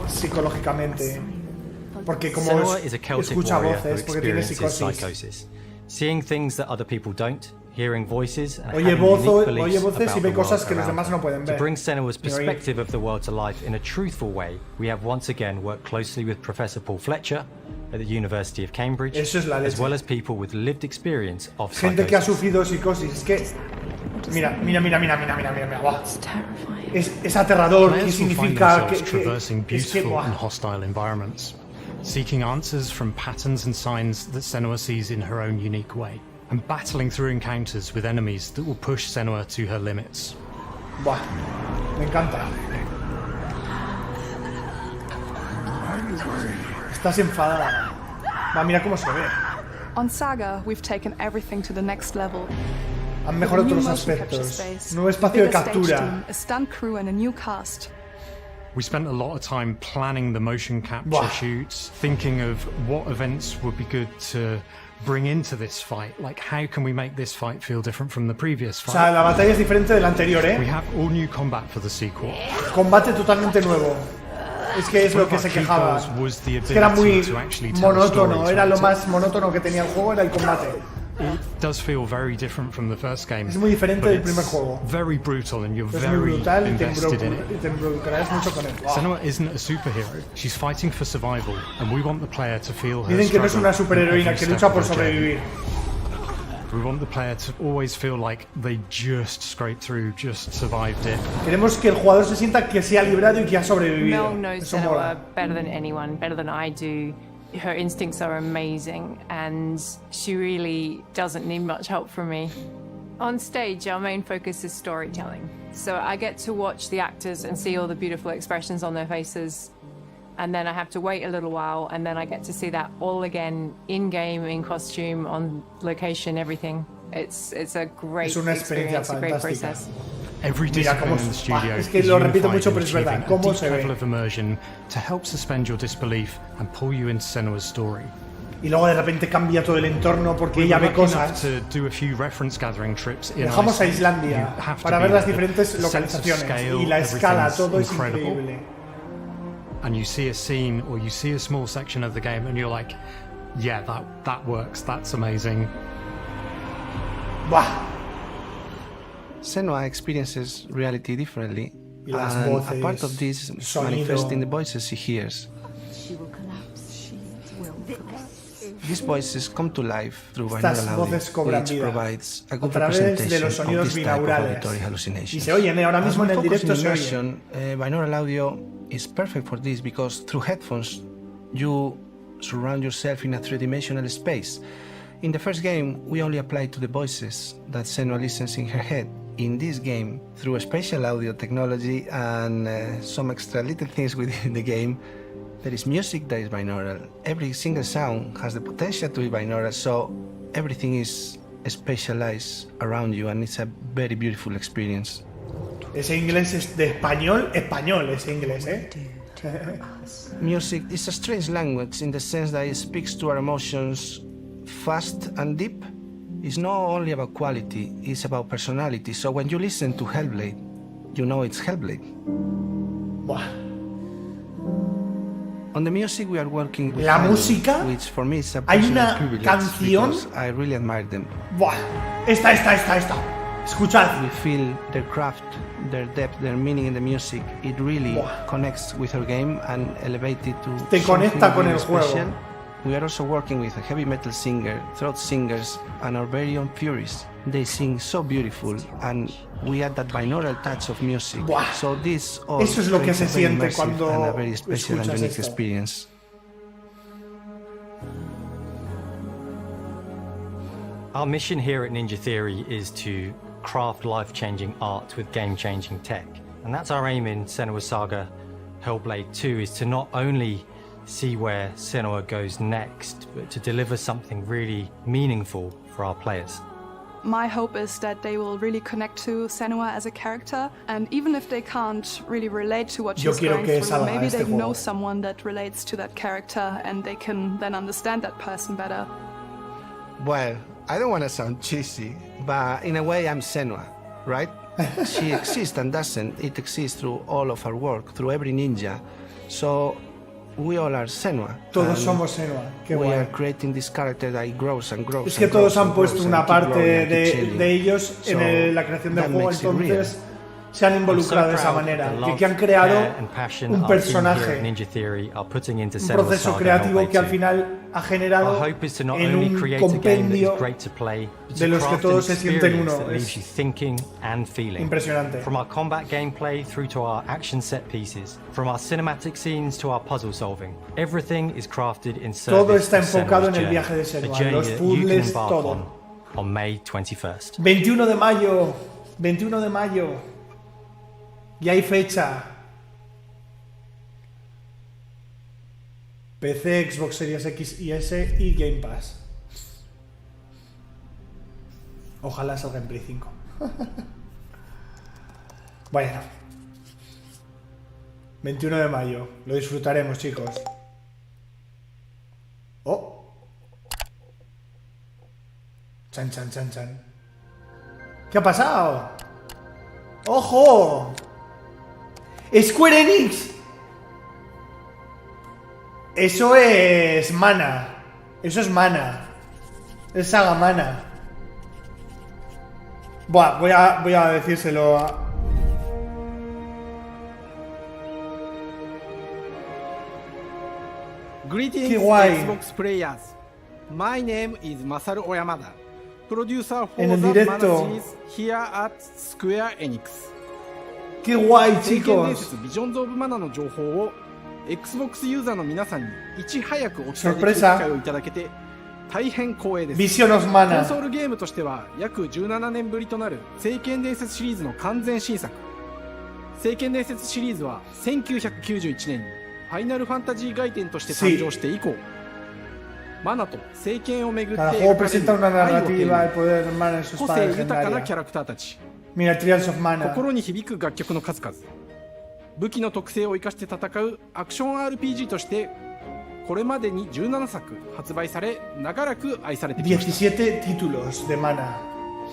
S1: psicológicamente, porque como
S8: Senua is a Celtic
S1: escucha
S8: warrior who
S1: voces, porque tiene
S8: experiences
S1: psicosis.
S8: psychosis, seeing things that other people don't, hearing voices, and
S1: Oye
S8: having unique
S1: voces
S8: beliefs
S1: y
S8: about
S1: ve
S8: the
S1: cosas
S8: world
S1: que los
S8: around
S1: demás
S8: her.
S1: no pueden
S8: To
S1: ver.
S8: bring Senua's
S1: Ni oír.
S8: perspective of the world to life in a truthful way, we have once again worked closely with Professor Paul Fletcher at the University of Cambridge,
S1: Eso es la
S8: as
S1: leche.
S8: well as people with lived experience of
S1: Gente que ha
S8: psychosis.
S1: sufrido psicosis. Es que mira. Buah. Es aterrador. ¿Qué
S3: Players will find
S1: significa?
S3: themselves
S1: Que
S3: traversing
S1: es que
S3: beautiful
S1: buah.
S3: and hostile environments, seeking answers from patterns and signs that Senua sees in her own unique way, and battling through encounters with enemies that will push Senua to her limits.
S1: Buah. Me encanta. Estás enfadada. Va, mira cómo se ve.
S9: On Saga, we've taken everything to the next level.
S1: Han mejorado
S9: New
S1: todos los
S9: motion capture
S1: aspectos.
S9: space,
S1: Nuevo espacio de
S9: bigger stage
S1: captura.
S9: team, a stunt crew and a new cast.
S3: We spent a lot of time planning the motion capture
S1: Buah.
S3: shoots, thinking of what events would be good to bring into this fight. Like, how can we make this fight feel different from the previous
S1: O
S3: fight?
S1: sea, la batalla es diferente de la anterior,
S3: We
S1: ¿eh?
S3: have all new combat for the sequel.
S1: Combate totalmente nuevo. Es que es lo que se quejaba. Es que era muy monótono. Era lo más monótono que tenía el juego, era el combate.
S3: It does feel very different from the first game.
S1: Es muy diferente
S3: but
S1: del primer
S3: it's
S1: juego.
S3: Very brutal, and you're
S1: Es muy
S3: very
S1: brutal y te
S3: invested in it.
S1: involucrarás mucho con él. Wow.
S3: Senua isn't a superhero. She's fighting for survival, and we want the player to feel her
S1: Dicen que no es una
S3: struggle in
S1: superheroína,
S3: every
S1: que
S3: step
S1: lucha por
S3: of the journey.
S1: sobrevivir.
S3: We want the player to always feel like they just scraped through, just survived it.
S1: Queremos que el jugador se sienta que se ha librado y que ha sobrevivido.
S10: Mel knows
S1: Eso
S10: Senua
S1: mola.
S10: better than anyone, better than I do. Her instincts are amazing, and she really doesn't need much help from me. On stage, our main focus is storytelling. So I get to watch the actors and see all the beautiful expressions on their faces. And then I have to wait a little while, and then I get to see that all again in-game, in costume, on location, everything. It's a great
S1: Es una experiencia
S10: experience, a great
S1: fantástica.
S10: process.
S3: Every
S1: Mira
S3: discipline
S1: cómo
S3: in the studio
S1: es que
S3: is
S1: lo repito
S3: unified
S1: mucho,
S3: in
S1: pero es verdad.
S3: achieving a
S1: Cómo
S3: deep
S1: se
S3: level
S1: ve.
S3: of immersion to help suspend your disbelief and pull you into Senua's story.
S1: Y luego de repente cambia todo el entorno porque
S3: We
S1: ella
S3: were
S1: ve
S3: lucky enough
S1: cosas.
S3: to do a few reference gathering trips in
S1: Viajamos a
S3: Iceland.
S1: Islandia
S3: You have to
S1: para
S3: be
S1: ver las
S3: there.
S1: diferentes
S3: The sense of
S1: localizaciones
S3: scale,
S1: y la escala,
S3: everything's
S1: todo es
S3: incredible.
S1: increíble.
S3: And you see a scene or you see a small section of the game and you're like, yeah, that works. That's amazing.
S1: Buah.
S11: Senua experiences reality differently,
S1: Y las
S11: and
S1: voces,
S11: a part of this
S1: sonido.
S11: manifests in the voices he hears. These voices come to life through
S1: Estas
S11: binaural
S1: voces
S11: audio,
S1: cobran
S11: which
S1: vida
S11: provides a
S1: a
S11: good
S1: través de
S11: representation
S1: los
S11: of
S1: sonidos
S11: this type of
S1: binaurales.
S11: auditory
S1: Y
S11: hallucinations.
S1: se oyen, ahora mismo en
S11: As
S1: el
S11: we focus
S1: directo
S11: on
S1: se oyen.
S11: immersion, binaural audio is perfect for this because through headphones you surround yourself in a three-dimensional space. In the first game, we only applied to the voices that Senua listens in her head. In this game, through spatial audio technology and some extra little things within the game, there is music that is binaural. Every single sound has the potential to be binaural, so everything is spatialized around you, and it's a very beautiful experience.
S1: Ese inglés es de español, ese inglés, ¿eh?
S11: Music is a strange language in the sense that it speaks to our emotions fast and deep. It's not only about quality, it's about personality. So when you listen to HELLBLADE, you know it's HELLBLADE.
S1: Buah.
S11: On the music we are working with
S1: La
S11: Halo,
S1: música,
S11: which for me is a
S1: hay
S11: personal
S1: una
S11: privilege
S1: canción.
S11: because I really admire them.
S1: Buah. Esta. Escuchad.
S11: We feel their craft, their depth, their meaning in the music. It really
S1: Buah.
S11: connects with our game and elevates it to
S1: Te conecta con
S11: really
S1: el juego.
S11: special. We are also working with a heavy metal singer, throat singers, and our very own Furies. They sing so beautiful, and we add that binaural touch of music.
S1: Buah.
S11: So this all
S1: Eso es lo que
S11: creates
S1: se
S11: a very
S1: siente
S11: immersive
S1: cuando
S11: and a very special and
S1: escuchas
S11: unique
S1: esto.
S11: experience.
S8: Our mission here at Ninja Theory is to craft life-changing art with game-changing tech. And that's our aim in Senua's Saga HELLBLADE 2, is to not only see where Senua goes next, but to deliver something really meaningful for our players.
S9: My hope is that they will really connect to Senua as a character, and even if they can't really relate to what
S1: Yo
S9: she's
S1: quiero
S9: going
S1: que
S9: through,
S1: salga
S9: maybe
S1: este
S9: they
S1: juego.
S9: know someone that relates to that character and they can then understand that person better.
S11: Well, I don't want to sound cheesy, but in a way I'm Senua, right? She exists and doesn't. It exists through all of our work, through every ninja. So we all are Senua.
S1: Todos
S11: and
S1: somos Senua. Qué
S11: we
S1: guay.
S11: are creating this character that grows and grows.
S1: Es que
S11: and
S1: todos
S11: grows
S1: han
S11: and grows
S1: puesto
S11: and
S1: una
S11: keep
S1: parte
S11: growing and keep
S1: de
S11: chilling.
S1: ellos
S11: So
S1: en la creación del
S11: that
S1: juego,
S11: makes it real.
S1: entonces se han involucrado de esa manera, que han creado un personaje, un proceso creativo que al final ha generado en un compendio de los que todos se sienten uno. Es impresionante.
S8: From our combat gameplay through to our action set pieces, from our cinematic scenes to our puzzle solving, everything is crafted in service
S1: Todo está
S8: of
S1: enfocado en
S8: Senua's
S1: el viaje de
S8: journey,
S1: Senua,
S8: a journey
S1: los
S8: that you can
S1: puzzles,
S8: embark
S1: todo.
S8: on May 21st.
S1: 21 de mayo, 21 de mayo. Y hay fecha. PC, Xbox Series X y S y Game Pass. Ojalá salga en Play 5. Bueno. 21 de mayo. Lo disfrutaremos, chicos. Oh. Chan, chan, chan, chan. ¿Qué ha pasado? ¡Ojo! Square Enix. Eso es Mana. Eso es Mana. Es Saga Mana. Buah, voy a decírselo a...
S12: Greetings,
S1: guay.
S12: Xbox players. My name is Masaru Oyamada, producer for
S1: En el
S12: the
S1: directo.
S12: Mana series here at Square Enix.
S1: ¡Qué guay,
S12: 聖剣伝
S1: chicos!
S12: 説ビジョンズ・オブ・マナの情報を Xbox ユーザーの皆さんにいち早くお伝えできる機
S1: Sorpresa.
S12: 会をいただけて大変光栄です。
S1: Vision of Mana.
S12: コンソールゲームとしては約17年ぶりとなる聖剣伝説シリーズの完全新作。聖剣伝説シリーズは1991年にファイナルファンタジー外伝として誕生して以降、マナと聖剣をめぐって
S1: Cada juego
S12: 描かれ
S1: presenta
S12: る
S1: una
S12: 愛をテー
S1: narrativa,
S12: マ
S1: el poder de Mana en su
S12: 個
S1: espada
S12: 性豊かな
S1: legendaria.
S12: キャラクターたち、
S1: Mira, Trials of Mana.
S12: 心に響く楽曲の数々、武器の特性を生かして戦うアクション RPG としてこれまでに17作発売され長らく愛されてきました。
S1: 17 títulos de Mana.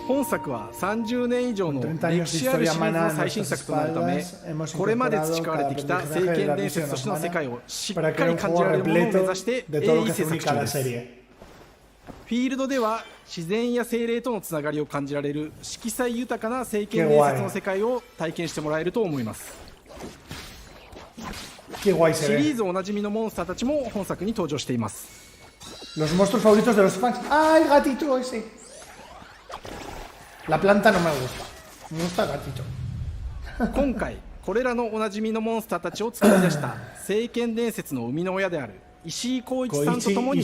S12: 本作は30年以上の
S1: 30 años
S12: 歴
S1: de
S12: 史ある
S1: historia
S12: シリーズ
S1: humana
S12: の
S1: a
S12: 最新
S1: nuestras
S12: 作となるため
S1: espaldas, hemos
S12: これまで
S1: incorporado
S12: 培われ
S1: cada
S12: てきた
S1: aprendizaje
S12: 聖
S1: de
S12: 剣
S1: la
S12: 伝説
S1: visión
S12: としての世
S1: humana
S12: 界をしっ
S1: para
S12: か
S1: crear
S12: り
S1: un
S12: 感じ
S1: juego
S12: られるものを目
S1: repleto
S12: 指して
S1: de todo lo
S12: 鋭
S1: que
S12: 意
S1: hace
S12: 制作
S1: única
S12: 中
S1: la
S12: です。
S1: serie.
S12: フィールドでは自然や精霊とのつながりを感じられる色彩豊かな聖剣伝説の世界を体験してもらえると思います。
S1: Qué guay
S12: シ
S1: se
S12: リー
S1: ve.
S12: ズおなじみのモンスターたちも本作に登場しています。
S1: Los monstruos favoritos de los fans. ¡Ah, el gatito ese! La planta no me gusta. Me gusta el gatito.
S12: 今回これらのおなじみのモンスターたちを作り出した聖剣伝説の生みの親である石井浩一さんとともに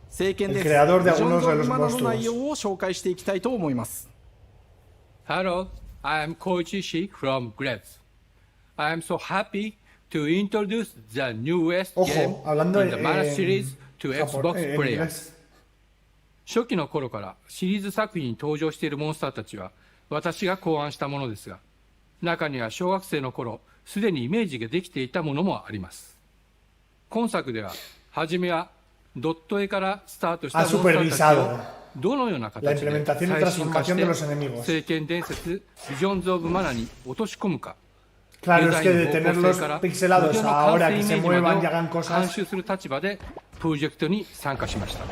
S12: 聖剣伝説ビジョンズ・オブ・マナの内容を紹介していきたいと思います。
S13: Hello, I am Koichi Ishii from Grabs. I am so happy to introduce the newest game in the Mana series to Xbox players. 初期の頃からシリーズ作品に登場しているモンスターたちは私が考案したものですが、中には小学生の頃すでにイメージができていたものもあります。今作では初めはドット絵からスタートしたモンスターたちをどのような形で最新化して聖剣伝説ビジョンズ・オブ・マナに落とし込むか、
S1: Claro, es que de tenerlos pixelados ahora que se muevan y hagan cosas.
S13: 監修する立場でプロジェクトに参加しました。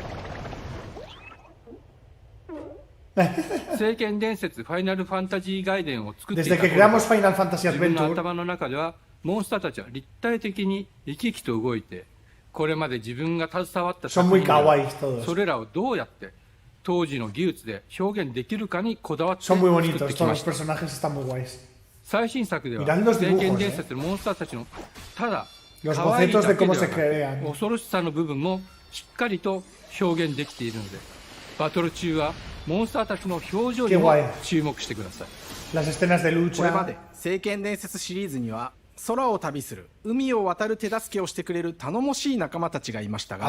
S13: 聖剣伝説ファイナルファンタジー外伝を作っていた頃、自分の頭の中ではモンスターたちは立体的に生き生きと動いて、これまで自分が携わった作品でそれらをどうやって当時の技術で表現できるかにこだわって作ってきました。最新作では聖剣伝説のモンスターたちのただ可愛いだけではなく恐ろしさの部分もしっかりと表現できているので、バトル中はモンスターたちの表情にも注目してください。
S12: これまで聖剣伝説シリーズには空を旅する海を渡る手助けをしてくれる頼もしい仲間たちがいましたが、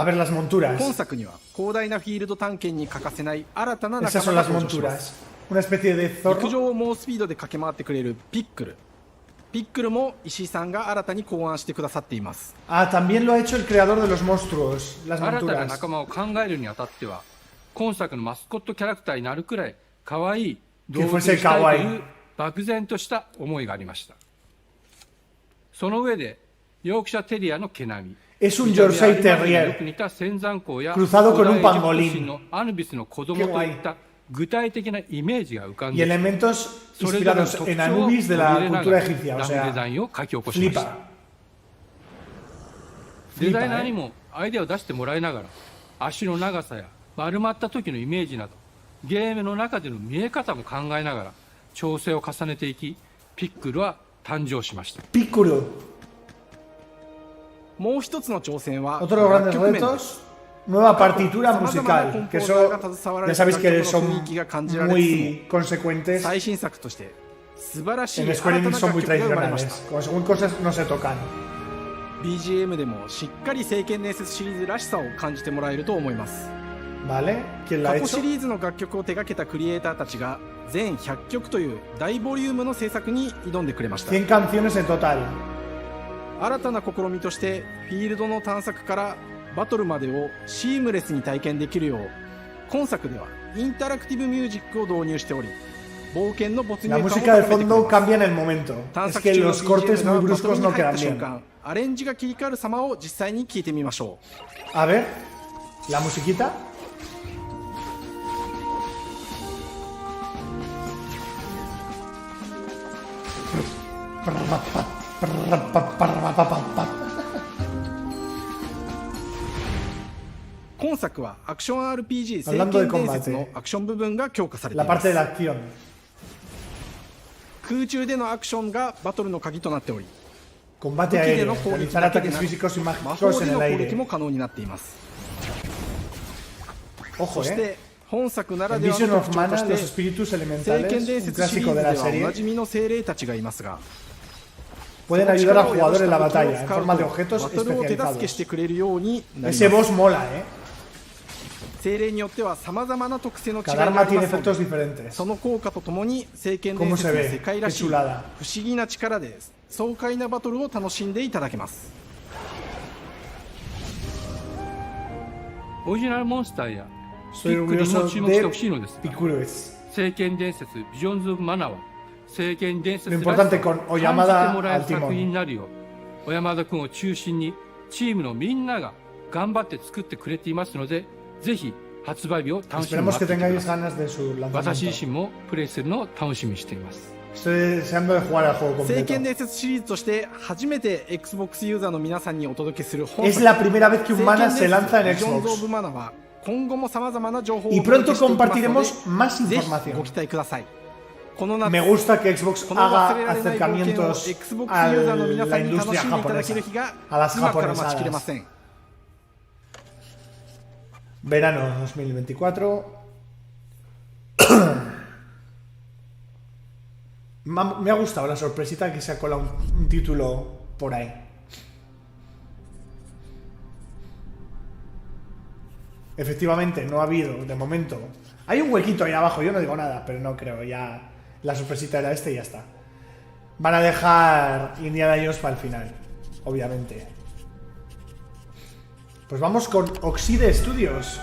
S12: 本作には広大なフィールド探検に欠かせない新たな仲間が登場します。陸上を猛スピードで駆け回ってくれるピックル。ピックルも石井さんが新たに考案してくださっています。
S1: Ah, también lo ha hecho el creador de los monstruos, las
S13: 新たな
S1: monturas.
S13: 仲間を考えるにあたっては、今作のマスコットキャラクターになるくらい可愛い動物にしたいという漠然とした思いがありました。その上でヨークシャテリアの毛並み、
S1: Es un Yorkshire Terrier cruzado con un pangolín.
S13: アヌビスの子供といった具体的なイメージが浮かんで、
S1: Y elementos inspirados en Anubis de la cultura egipcia, o sea,
S13: デザインを書き起こしました。デザイナーにもアイデアを出してもらいながら、足の長さや丸まった時のイメージなどゲームの中での見え方も考えながら調整を重ねていき、ピックルは誕生しました。
S1: ピックル。
S12: もう一つの挑戦は
S1: Otros grandes retos, nueva partitura musical, que eso ya sabéis que son muy consecuentes.
S12: 最新作として素晴らしい
S1: En Square Enix son muy tradicionales, como según cosas no se tocan.
S12: BGM でもしっかり聖剣伝説シリーズらしさを感じてもらえると思います。
S1: Vale, ¿quién la ha
S12: 過去
S1: hecho?
S12: シリーズの楽曲を手掛けたクリエイターたちが全100曲という大ボリュームの制作に挑んでくれました。
S1: 100 canciones en total.
S12: 新たな試みとしてフィールドの探索からバトルまでをシームレスに体験できるよう、今作ではインタラクティブミュージックを導入しており、冒険の没入
S1: La
S12: 感を
S1: música de
S12: 高めてくれ
S1: fondo
S12: ます。
S1: cambia en el momento.
S12: 探
S1: Es
S12: 索
S1: que
S12: 中の
S1: los cortes
S12: BGM
S1: muy
S12: がバトル
S1: bruscos
S12: に
S1: no
S12: 入っ
S1: quedan
S12: た瞬
S1: bien.
S12: 間、アレンジが切り替わる様を実際に聞いてみましょう。
S1: A ver, la musiquita. .
S12: 今作はアクション RPG 聖
S1: Hablando de
S12: 剣伝説
S1: combate,
S12: のアクション部分が強化されてい
S1: la
S12: ま
S1: parte
S12: す
S1: de la acción.
S12: 空中でのアクションがバトルの鍵となっており、
S1: Combate
S12: 武器で
S1: aéreo,
S12: の攻撃
S1: realizar
S12: だけで
S1: ataques
S12: なく
S1: físicos y
S12: 魔
S1: mágicos
S12: 法で
S1: en
S12: の
S1: el
S12: 攻撃
S1: aire.
S12: も可能になっています。
S1: Ojo,
S12: そして本作なら
S1: En
S12: では
S1: Vision
S12: の
S1: of
S12: 特徴と
S1: Mana,
S12: して
S1: los espíritus
S12: 聖剣
S1: elementales,
S12: 伝
S1: un
S12: 説シリー
S1: clásico
S12: ズ
S1: de
S12: で
S1: la
S12: はおな
S1: serie,
S12: じみの精霊たちがいますが、
S1: pueden ayudar al jugador en la batalla en forma de objetos
S12: バトルを手助け
S1: especializados.
S12: してくれるようになり
S1: Ese
S12: ます。
S1: boss mola,
S12: 精霊によっては様々な特性の違い
S1: Cada
S12: があ
S1: arma
S12: りま
S1: tiene
S12: すので、
S1: efectos diferentes.
S12: その効果とともに聖剣伝
S1: ¿Cómo
S12: 説
S1: se
S12: の
S1: ve?
S12: 世界ら
S1: Qué
S12: しい不
S1: chulada.
S12: 思議な力で爽快なバトルを楽しんでいただけます。
S13: オリジナルモンスターやピ
S1: Estoy
S13: ックルに
S1: orgulloso
S13: も注目して
S1: de
S13: ほしいのですが、
S1: Picules. Lo importante con Oyamada al timón. Esperemos que tengáis ganas de su lanzamiento. Estoy deseando de jugar al juego completo. Es la primera vez que un mana se lanza en Xbox. Y pronto compartiremos más información. Me gusta que Xbox haga acercamientos a la industria japonesa, a las japonesadas. Verano 2024. Me ha gustado la sorpresita que se ha colado un título por ahí. Efectivamente, no ha habido, de momento. Hay un huequito ahí abajo, yo no digo nada, pero no creo, ya la sorpresita era y ya está. Van a dejar Indiana Jones para el final, obviamente. Pues vamos con Oxide Studios.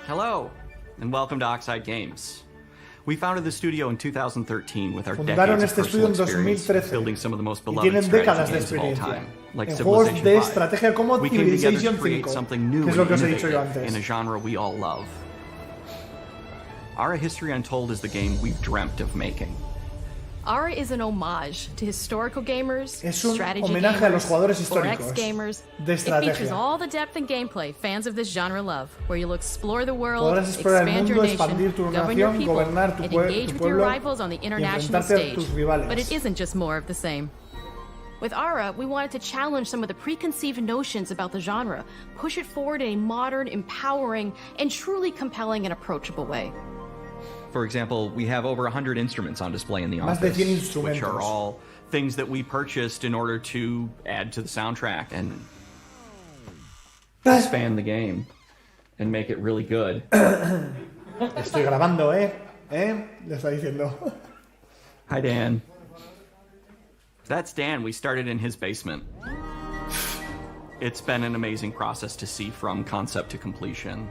S14: Hello, and welcome to Oxide Games. We founded the studio in 2013 with our
S1: Fundaron
S14: decades
S1: este
S14: of
S1: estudio
S14: personal
S1: en
S14: experience
S1: 2013
S14: building some of the most
S1: y
S14: beloved
S1: tienen décadas
S14: strategy
S1: de
S14: games of all
S1: experiencia
S14: time, like
S1: en juegos
S14: Civilization
S1: de
S14: 5.
S1: estrategia como
S14: We came together
S1: Civilization
S14: to create
S1: 5,
S14: something new
S1: que es lo
S14: and
S1: que os he dicho yo
S14: innovative in a
S1: antes.
S14: genre we all love. Our History Untold is the game we've dreamt of making.
S2: Ara is an homage to historical gamers,
S1: Es un
S2: strategy
S1: homenaje a los
S2: gamers,
S1: jugadores
S2: 4X
S1: históricos
S2: gamers.
S1: de
S2: It features
S1: estrategia.
S2: all the depth and gameplay fans of this genre love, where you'll explore the world,
S1: Podrás explorar el
S2: expand
S1: mundo,
S2: your
S1: expandir tu
S2: nation, govern your
S1: nación,
S2: people,
S1: gobernar tu
S2: and engage
S1: tu
S2: with your
S1: pueblo
S2: rivals on the
S1: y
S2: international
S1: enfrentarte a
S2: stage.
S1: tus rivales.
S2: But it isn't just more of the same. With Ara, we wanted to challenge some of the preconceived notions about the genre, push it forward in a modern, empowering, and truly compelling and approachable way.
S14: For example, we have over 100 instruments on display in the
S1: Más de
S14: office,
S1: 100
S14: which are
S1: instrumentos.
S14: all things that we purchased in order to add to the soundtrack and expand the game and make it really good.
S1: Estoy grabando, Le está diciendo.
S14: Hi, Dan. That's Dan. We started in his basement. It's been an amazing process to see from concept to completion.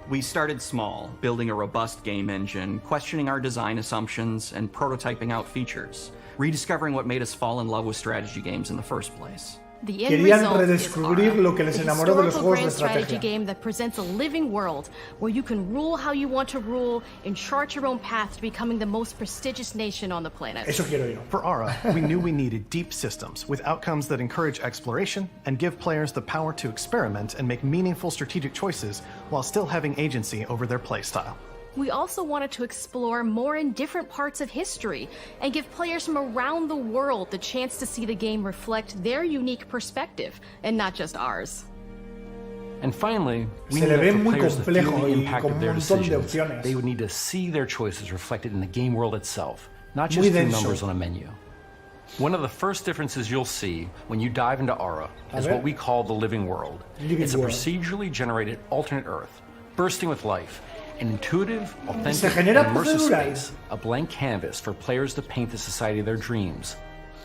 S14: We started small, building a robust game engine, questioning our design assumptions, and prototyping out features, rediscovering what made us fall in love with strategy games in the first place.
S2: The end
S1: Querían
S2: result is
S1: redescubrir
S2: Ara,
S1: lo que les
S2: a
S1: enamoró de los
S2: historical
S1: juegos de
S2: grand strategy
S1: estrategia.
S2: game that presents a living world where you can rule how you want to rule and chart your own path to becoming the most prestigious nation on the planet.
S1: Eso quiero yo.
S15: For Ara, we knew we needed deep systems with outcomes that encourage exploration and give players the power to experiment and make meaningful strategic choices while still having agency over their playstyle.
S2: We also wanted to explore more in different parts of history and give players from around the world the chance to see the game reflect their unique perspective and not just ours.
S16: And finally, we
S1: Se
S16: knew
S1: le ve
S16: that for
S1: muy
S16: players to feel
S1: complejo
S16: the
S1: y
S16: impact
S1: con
S16: of
S1: un
S16: their
S1: montón de
S16: decisions,
S1: opciones.
S16: they would need to see their choices reflected in the game world itself, not
S1: Muy
S16: just through
S1: denso.
S16: numbers on a menu. One of the first differences you'll see when you dive into Ara
S1: A
S16: is
S1: ver.
S16: what we call the living world.
S1: Living
S16: It's a
S1: world.
S16: procedurally generated alternate Earth, bursting with life, an intuitive,
S1: Se
S16: authentic,
S1: genera
S16: and immersive
S1: procedural.
S16: space, a blank canvas for players to paint the society of their dreams.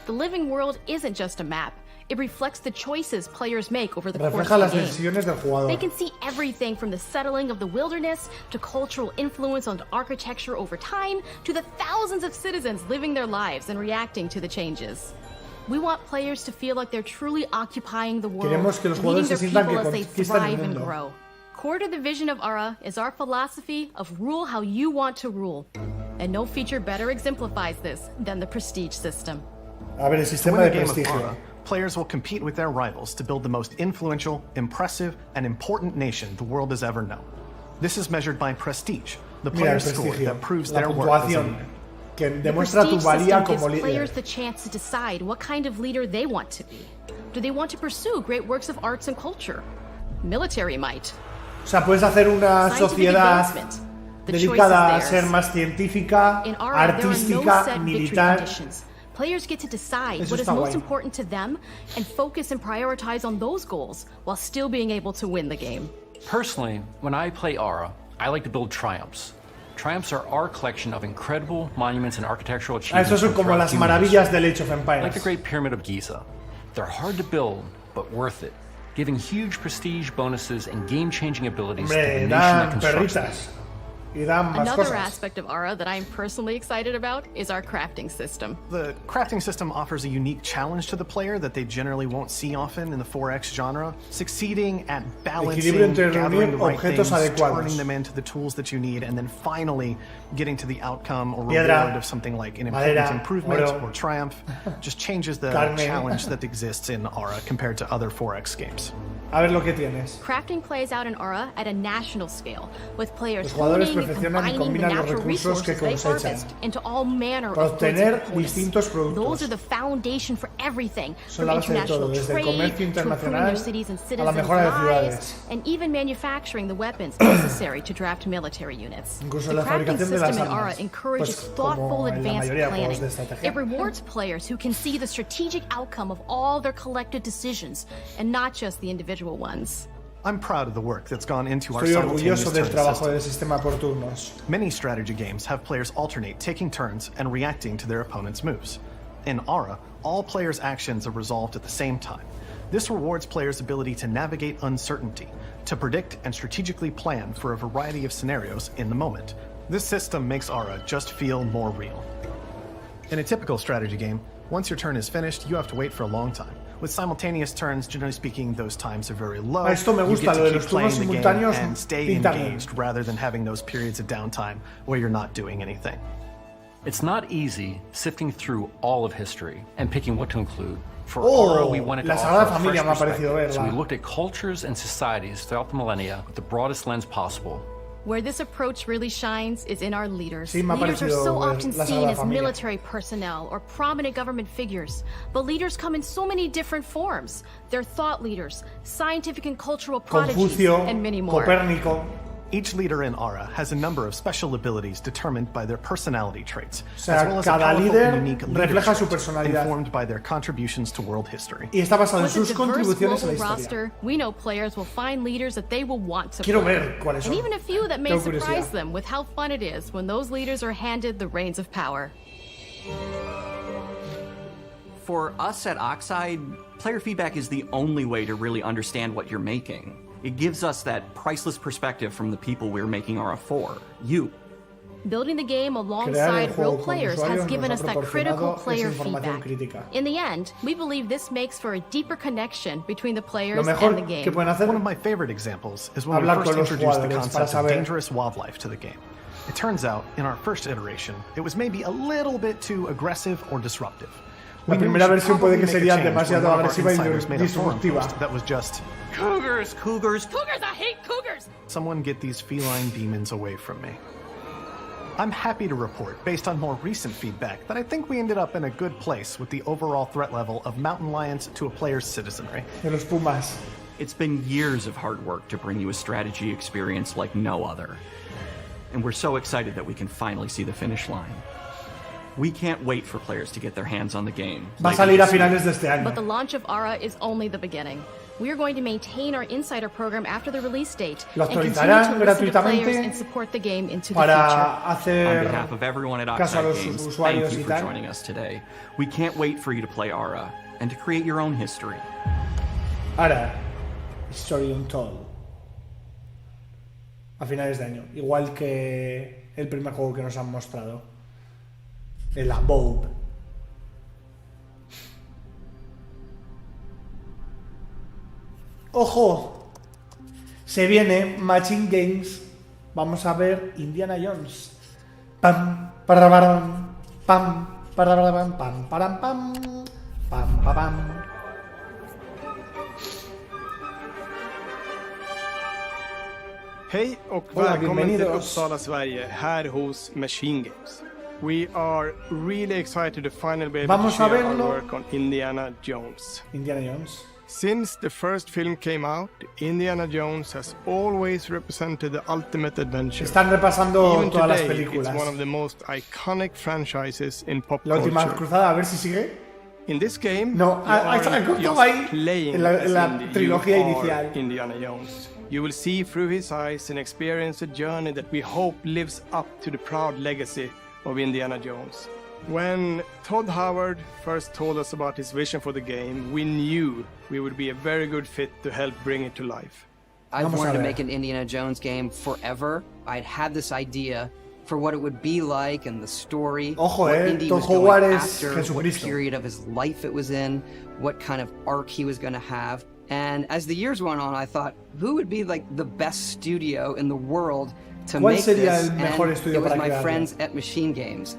S2: The living world isn't just a map. It reflects the choices players make over the course
S1: Refleja
S2: of
S1: las
S2: the game.
S1: decisiones del
S2: They
S1: jugador.
S2: can see everything from the settling of the wilderness to cultural influence on architecture over time to the thousands of citizens living their lives and reacting to the changes. We want players to feel like they're truly occupying the world,
S1: Queremos que los
S2: leading
S1: jugadores se
S2: their
S1: sientan
S2: people
S1: que
S2: as they
S1: conquistan el
S2: thrive and
S1: mundo.
S2: grow. Core to the vision of Ara is our philosophy of rule how you want to rule. And no feature better exemplifies this than the prestige system.
S1: A ver, el
S15: To
S1: sistema
S15: win
S1: de
S15: the game of
S1: prestigio.
S15: Ara, players will compete with their rivals to build the most influential, impressive, and important nation the world has ever known. This is measured by prestige, the
S1: Mira, el
S15: player's score
S1: prestigio,
S15: that proves
S1: la
S15: their worth as a
S1: puntuación,
S15: leader.
S1: que
S2: The
S1: demuestra tu
S2: prestige
S1: valía
S2: system
S1: como
S2: gives
S1: líder.
S2: players the chance to decide what kind of leader they want to be. Do they want to pursue great works of arts and culture? Military might.
S1: O sea, puedes hacer una
S2: Scientific
S1: sociedad
S2: advancement. The
S1: dedicada a
S2: choice is
S1: ser
S2: theirs.
S1: más científica,
S2: In Ara, there are no
S1: artística,
S2: set victory
S1: militar.
S2: conditions. Players get to decide
S1: Eso
S2: what is
S1: está
S2: most
S1: guay.
S2: important to them and focus and prioritize on those goals while still being able to win the game.
S16: Personally, when I play Ara, I like to build triumphs. Triumphs are our collection of incredible monuments and architectural
S1: Ah,
S16: achievements.
S1: esos son
S16: from
S1: como
S16: throughout
S1: las
S16: human
S1: maravillas
S16: history.
S1: del Age of
S16: Like the
S1: Empires.
S16: Great Pyramid of Giza. They're hard to build, but worth it. giving huge prestige bonuses and game-changing abilities to
S1: Hombre,
S16: the nation that
S1: dan
S16: constructs them.
S1: perritas. Y dan más
S2: Another
S1: cosas.
S2: aspect of Aura that I'm personally excited about is our crafting system.
S15: The crafting system offers a unique challenge to the player that they generally won't see often in the 4X genre. Succeeding at balancing, gathering the right things, turning them into the tools that you need, and then finally getting to the outcome or reward of something like an important improvement or triumph just changes the challenge that exists in Aura compared to other 4X games.
S1: A ver lo que tienes.
S2: Crafting plays out in Aura at a national scale, with players
S1: jugadores
S2: honing and
S1: perfeccionan y
S2: combining the
S1: combinan los
S2: natural
S1: recursos que
S2: resources they
S1: cosechan
S2: harvest into all manner
S1: para
S2: of goods and
S1: obtener
S2: components.
S1: distintos productos.
S2: Those are the foundation for everything,
S1: Son
S2: from
S1: la base de todo,
S2: international
S1: desde el
S2: trade
S1: comercio
S2: to improving
S1: internacional
S2: their cities and
S1: a la
S2: citizens'
S1: mejora de
S2: lives,
S1: ciudades.
S2: and even manufacturing the weapons necessary to draft military units.
S1: Incluso
S2: The
S1: la
S2: crafting
S1: fabricación de las
S2: system in Aura
S1: armas,
S2: encourages
S1: pues,
S2: thoughtful,
S1: como en la
S2: advanced
S1: mayoría de
S2: planning.
S1: juegos de estrategia.
S2: It rewards players who can see the strategic outcome of all their collective decisions, and not just the individual ones.
S15: I'm proud of the work that's gone into our
S1: Estoy
S15: simultaneous
S1: orgulloso del
S15: turn
S1: trabajo
S15: system.
S1: del sistema por turnos.
S15: Many strategy games have players alternate taking turns and reacting to their opponent's moves. In Aura, all players' actions are resolved at the same time. This rewards players' ability to navigate uncertainty, to predict and strategically plan for a variety of scenarios in the moment. This system makes Aura just feel more real. In a typical strategy game, once your turn is finished, you have to wait for a long time. With simultaneous turns, generally speaking, those times are very low.
S1: Esto me gusta,
S15: you get
S1: lo de
S15: to
S1: los
S15: keep playing
S1: turnos
S15: the game
S1: simultáneos
S15: and stay
S1: pinta bien.
S15: engaged rather than having those periods of downtime where you're not doing anything.
S16: It's not easy sifting through all of history and picking what to include. For
S1: Oh,
S16: Aura, we wanted to
S1: la
S16: offer
S1: Sagrada
S16: a
S1: Familia
S16: fresh
S1: me ha parecido
S16: perspective. So we
S1: verla.
S16: looked at cultures and societies throughout the millennia with the broadest lens possible.
S2: Where this approach really shines is in our leaders.
S1: Sí, me ha
S2: Leaders are
S1: parecido
S2: so
S1: ver
S2: often
S1: la
S2: seen
S1: Sagrada
S2: as
S1: Familia.
S2: military personnel or prominent government figures, but leaders come in so many different forms. They're thought leaders, scientific and cultural prodigies,
S1: Confucio,
S2: and many more.
S1: Copérnico.
S15: Each leader in Aura has a number of special abilities determined by their personality traits,
S1: O sea,
S15: as well as a
S1: cada
S15: powerful
S1: líder
S15: and unique leader
S1: refleja su
S15: trait
S1: personalidad.
S15: informed by their contributions to world history.
S1: Y está basado en
S2: With a
S1: sus
S2: diverse
S1: contribuciones a la
S2: global
S1: historia.
S2: roster, we know players will find leaders that they will want to
S1: Quiero
S2: play.
S1: ver cuáles son.
S2: And even a few that may
S1: Tengo
S2: surprise
S1: curiosidad.
S2: them with how fun it is when those leaders are handed the reins of power.
S14: For us at Oxide, player feedback is the only way to really understand what you're making. It gives us that priceless perspective from the people we're making Aura for, you.
S2: Building the game
S1: Crear el
S2: alongside
S1: juego
S2: real
S1: con
S2: players has
S1: usuarios
S2: given
S1: nos
S2: us
S1: ha
S2: that critical
S1: proporcionado esa
S2: player
S1: información
S2: feedback.
S1: crítica.
S2: In the end, we believe this makes for a deeper connection between the
S1: Lo
S2: players
S1: mejor
S2: and the game.
S1: que pueden hacer
S15: One of my favorite examples is when we
S1: hablar
S15: first
S1: con los
S15: introduced the
S1: jugadores para
S15: concept of
S1: saber.
S15: dangerous wildlife to the game. It turns out, in our first iteration, it was maybe a little bit too aggressive or disruptive.
S1: La
S15: We knew
S1: primera
S15: we should
S1: versión puede que
S15: probably make a
S1: sería
S15: change when
S1: demasiado
S15: one of our
S1: agresiva y
S15: insiders made a forum
S1: disruptiva.
S15: post that was just,
S14: Cougars, cougars,
S2: Cougars, I hate cougars!
S15: someone get these feline demons away from me. I'm happy to report, based on more recent feedback, that I think we ended up in a good place with the overall threat level of mountain lions to a player's citizenry.
S1: De los Pumas.
S14: It's been years of hard work to bring you a strategy experience like no other. And we're so excited that we can finally see the finish line. We can't wait for players to get their hands on the game.
S1: Va a salir a finales de este año.
S2: But the launch of Aura is only the beginning. We are going to maintain our insider program after the release date
S1: Lo
S2: and continue
S1: actualizarán
S2: to listen to
S1: gratuitamente
S2: players and support the game into the
S1: para
S2: future.
S1: hacer
S14: On behalf of everyone at
S1: caso a
S14: Oxide
S1: los
S14: Games,
S1: usuarios
S14: thank you
S1: y
S14: for
S1: tal.
S14: joining us today. We can't wait for you to play Aura and to create your own history.
S1: Ahora, Story Untold. A finales de año. Igual que el primer juego que nos han mostrado. El AVOWED. ¡Ojo! Se viene MachineGames. Vamos a ver Indiana Jones. Pam, parabaram, pam, parabaram, pam, param, pam, pam, pam, pam.
S12: Hej och
S1: Hola,
S12: välkommen till
S1: bienvenidos.
S12: Uppsala, Sverige, här hos Machine Games. We are really excited to finally be able to
S1: Vamos a
S12: share our
S1: verlo.
S12: work on Indiana Jones.
S1: Indiana Jones.
S12: Since the first film came out, Indiana Jones has always represented the ultimate adventure.
S1: Están repasando
S12: Even
S1: todas las
S12: today,
S1: películas.
S12: it's one of the most iconic franchises in pop
S1: La última
S12: culture.
S1: cruzada, a ver si sigue.
S12: In this game,
S1: No,
S12: you
S1: ahí está,
S12: aren't
S1: cortó
S12: just
S1: ahí
S12: playing
S1: en la
S12: as Indy,
S1: trilogía
S12: you are
S1: inicial.
S12: Indiana Jones. You will see through his eyes and experience a journey that we hope lives up to the proud legacy of Indiana Jones. When Todd Howard first told us about his vision for the game, we knew we would be a very good fit to help bring it to life.
S17: I've wanted to make an Indiana Jones game forever. I'd had this idea for what it would be like and the story, what Indy was going after, what period of his life it was in, what kind of arc he was going to have. And as the years went on, I thought, who would be like the best studio in the world to make this? And it was my friends at MachineGames.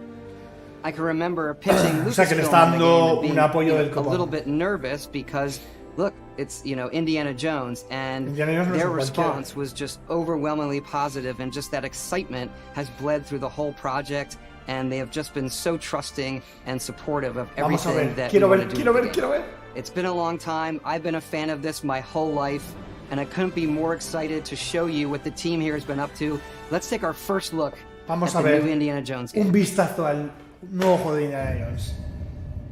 S17: I can remember pitching Lucasfilm and being a little bit nervous because, look, it's, you know, Indiana Jones, and their response was just overwhelmingly positive, and just that excitement has bled through the whole project, and they have just been so trusting and supportive of everything that we want to do. It's been a long time. I've been a fan of this my whole life, and I couldn't be more excited to show you what the team here has been up to. Let's take our first look at the new Indiana Jones game.
S1: Un vistazo al nuevo juego de Indiana Jones.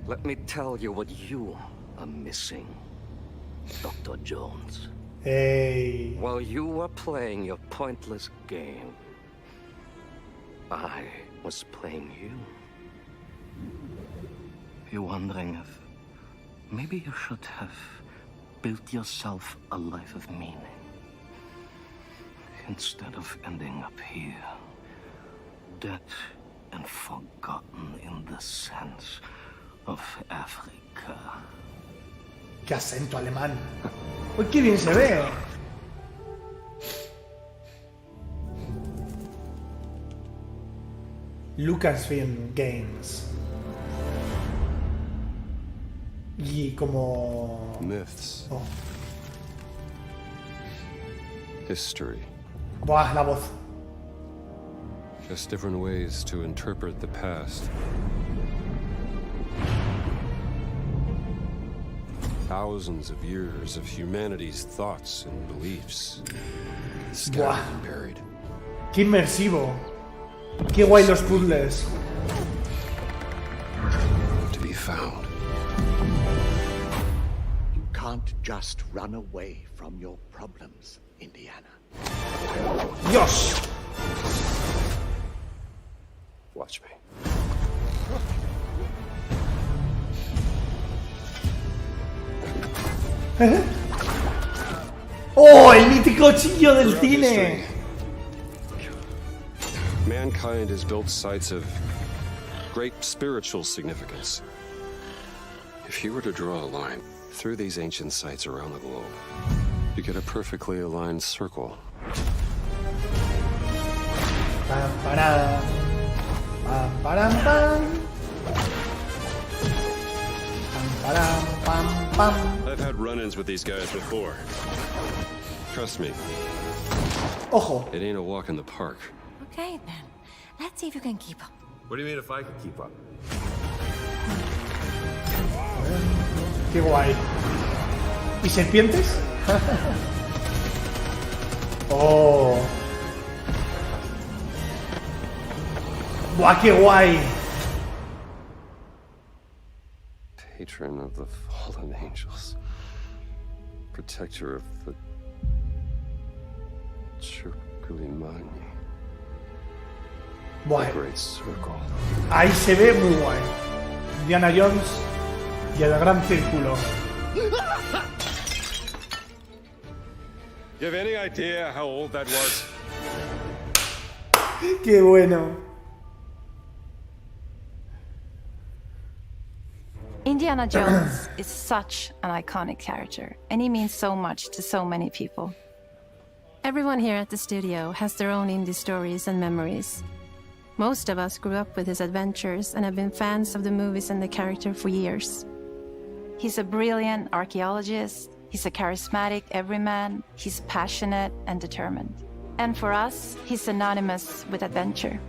S18: Let me tell you what you are missing, Dr. Jones.
S1: Hey.
S18: While you were playing your pointless game, I was playing you. You're wondering if maybe you should have built yourself a life of meaning instead of ending up here, dead and forgotten in the sense of Africa.
S1: ¡Qué acento alemán! ¡Uy, qué bien se ve! Lucasfilm Games. Y como...
S19: Myths.
S1: Oh.
S19: History.
S1: Buah, la voz.
S19: Just different ways to interpret the past. Thousands of years of humanity's thoughts and beliefs. Scattered and buried.
S1: Qué inmersivo. Qué guay los puzzles.
S19: To be found.
S20: You can't just run away from your problems, Indiana.
S1: Dios.
S19: Watch me.
S1: ¡Oh, el mítico chillo del cine!
S19: Mankind has built sites of great spiritual significance. If you were to draw a line through these ancient sites around the globe, you get a perfectly aligned circle.
S1: Pam, param. Pam, param, pam. Pam, param, pam, pam.
S19: I've had run-ins with these guys before. Trust me.
S1: Ojo.
S19: It ain't a walk in the park.
S21: Okay, then. Let's see if you can keep up.
S19: What do you mean if I can keep up?
S1: Qué guay. ¿Y serpientes? Oh. Buah, qué guay.
S19: Patron of the fallen angels. Protector of the Chukulimani.
S1: Buah.
S19: The Great Circle.
S1: Ahí se ve muy guay. Indiana Jones y el gran círculo.
S19: You have any idea how old that was?
S1: Qué bueno.
S22: Indiana Jones is such an iconic character, and he means so much to so many people.
S2: Everyone here at the studio has their own indie stories and memories. Most of us grew up with his adventures and have been fans of the movies and the character for years.
S22: He's a brilliant archaeologist, he's a charismatic everyman, he's passionate and determined. And for us, he's synonymous with adventure.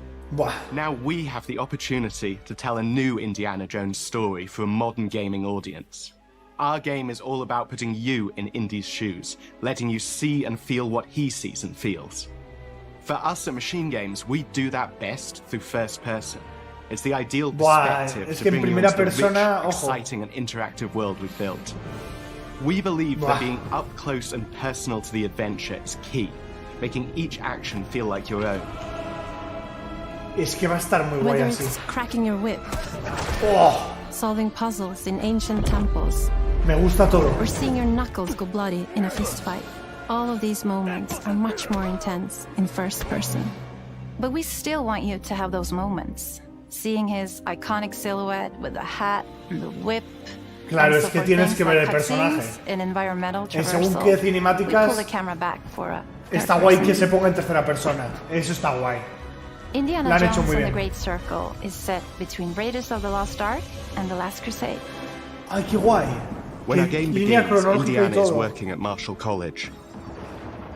S23: Now we have the opportunity to tell a new Indiana Jones story for a modern gaming audience. Our game is all about putting you in Indy's shoes, letting you see and feel what he sees and feels. For us at MachineGames, we do that best through first person. It's the ideal perspective to bring you into the rich, exciting and interactive world we've built. We believe that being up close and personal to the adventure is key, making each action feel like your own.
S1: Es que va a estar muy guay
S22: Whether
S1: así.
S22: it's cracking your whip,
S1: solving
S22: puzzles in ancient temples,
S1: me gusta todo.
S22: or seeing your knuckles go bloody in a fist fight. All of these moments are much more intense in first person. But we still want you to have those moments. Seeing his iconic silhouette with the hat and the whip.
S1: Claro, es que tienes que ver el personaje. En según qué cinemáticas está guay que se ponga en tercera persona. Eso está guay.
S22: Indiana Jones and the Great Circle is set between Raiders of the Lost Ark and the Last Crusade.
S1: Ay, qué guay.
S23: When our game begins, Indiana is working at Marshall College.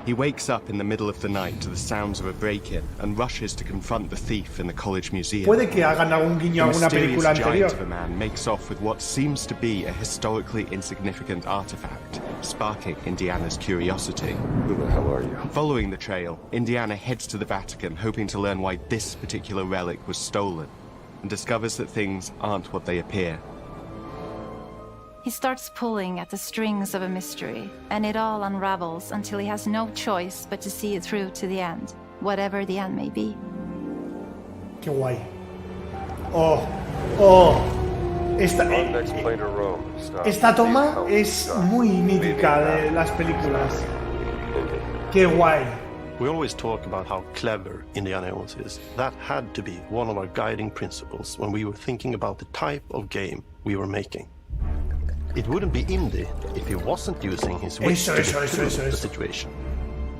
S23: He wakes up in the middle of the night to the sounds of a break-in and rushes to confront the thief in the college museum.
S1: Puede que hagan algún guiño a alguna película anterior.
S23: The mysterious giant of a man makes off with what seems to be a historically insignificant artifact, sparking Indiana's curiosity.
S19: Who the hell are you?
S23: Following the trail, Indiana heads to the Vatican, hoping to learn why this particular relic was stolen, and discovers that things aren't what they appear.
S22: He starts pulling at the strings of a mystery, and it all unravels until he has no choice but to see it through to the end, whatever the end may be.
S1: Qué guay. Esta toma es muy mítica de las películas. Qué guay.
S4: We always talk about how clever Indiana Jones is. That had to be one of our guiding principles when we were thinking about the type of game we were making. It wouldn't be indie if he wasn't using his wits to get through the situation.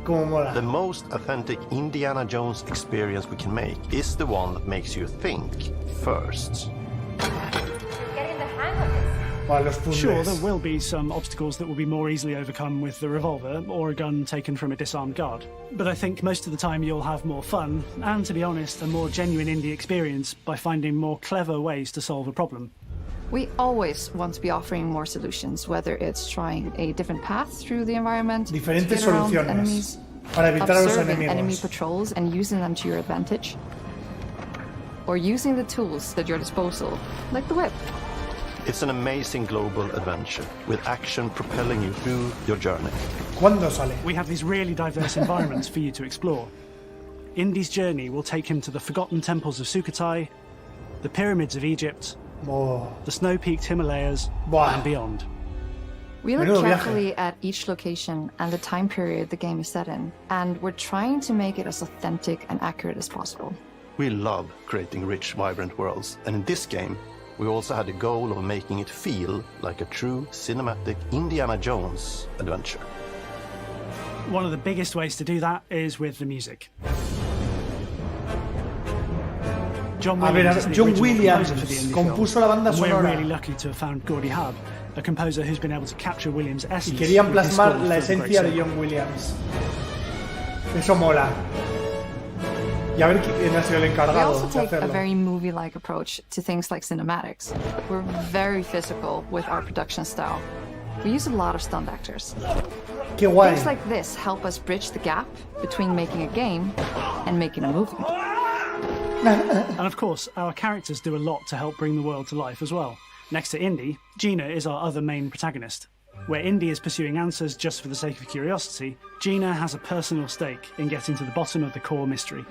S4: The most authentic Indiana Jones experience we can make is the one that makes you think first.
S6: Sure, there will be some obstacles that will be more easily overcome with the revolver or a gun taken from a disarmed guard. But I think most of the time you'll have more fun and, to be honest, a more genuine indie experience by finding more clever ways to solve a problem.
S7: We always want to be offering more solutions, whether it's trying a different path through the environment,
S1: diferentes soluciones
S7: enemies,
S1: para evitar a los
S7: observing
S1: enemigos.
S7: enemy patrols and using them to your advantage, or using the tools at your disposal, like the whip.
S4: It's an amazing global adventure with action propelling you through your journey.
S1: ¿Cuándo sale?
S6: We have these really diverse environments for you to explore. Indy's journey will take him to the forgotten temples of Sukhothai, the pyramids of Egypt, the snow-peaked Himalayas, and beyond.
S7: We look carefully at each location and the time period the game is set in, and we're trying to make it as authentic and accurate as possible.
S4: We love creating rich, vibrant worlds, and in this game, we also had the goal of making it feel like a true cinematic Indiana Jones adventure.
S6: One of the biggest ways to do that is with the music. John Williams
S1: compuso la banda sonora.
S6: We're really lucky to have found Gordy Hub, a composer who's been able to capture Williams' essence.
S1: Y querían plasmar la esencia de John Williams. Eso mola. Y a ver quién ha sido el encargado.
S7: We also
S1: de
S7: take a
S1: hacerlo.
S7: very movie-like approach to things like cinematics. We're very physical with our production style. We use a lot of stunt actors.
S1: Qué guay.
S7: Things like this help us bridge the gap between making a game and making a movie.
S6: And of course, our characters do a lot to help bring the world to life as well. Next to Indy, Gina is our other main protagonist. Where Indy is pursuing answers just for the sake of curiosity, Gina has a personal stake in getting to the bottom of the core mystery.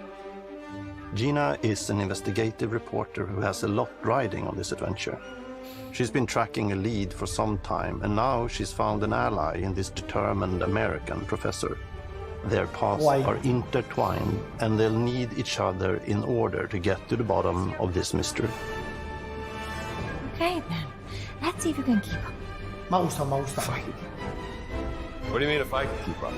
S4: Gina is an investigative reporter who has a lot riding on this adventure. She's been tracking a lead for some time, and now she's found an ally in this determined American professor. Their paths are intertwined, and they'll need each other in order to get to the bottom of this mystery.
S21: Okay, then. Let's see if you can keep up.
S1: Me gusta.
S4: What do you mean if I can keep up?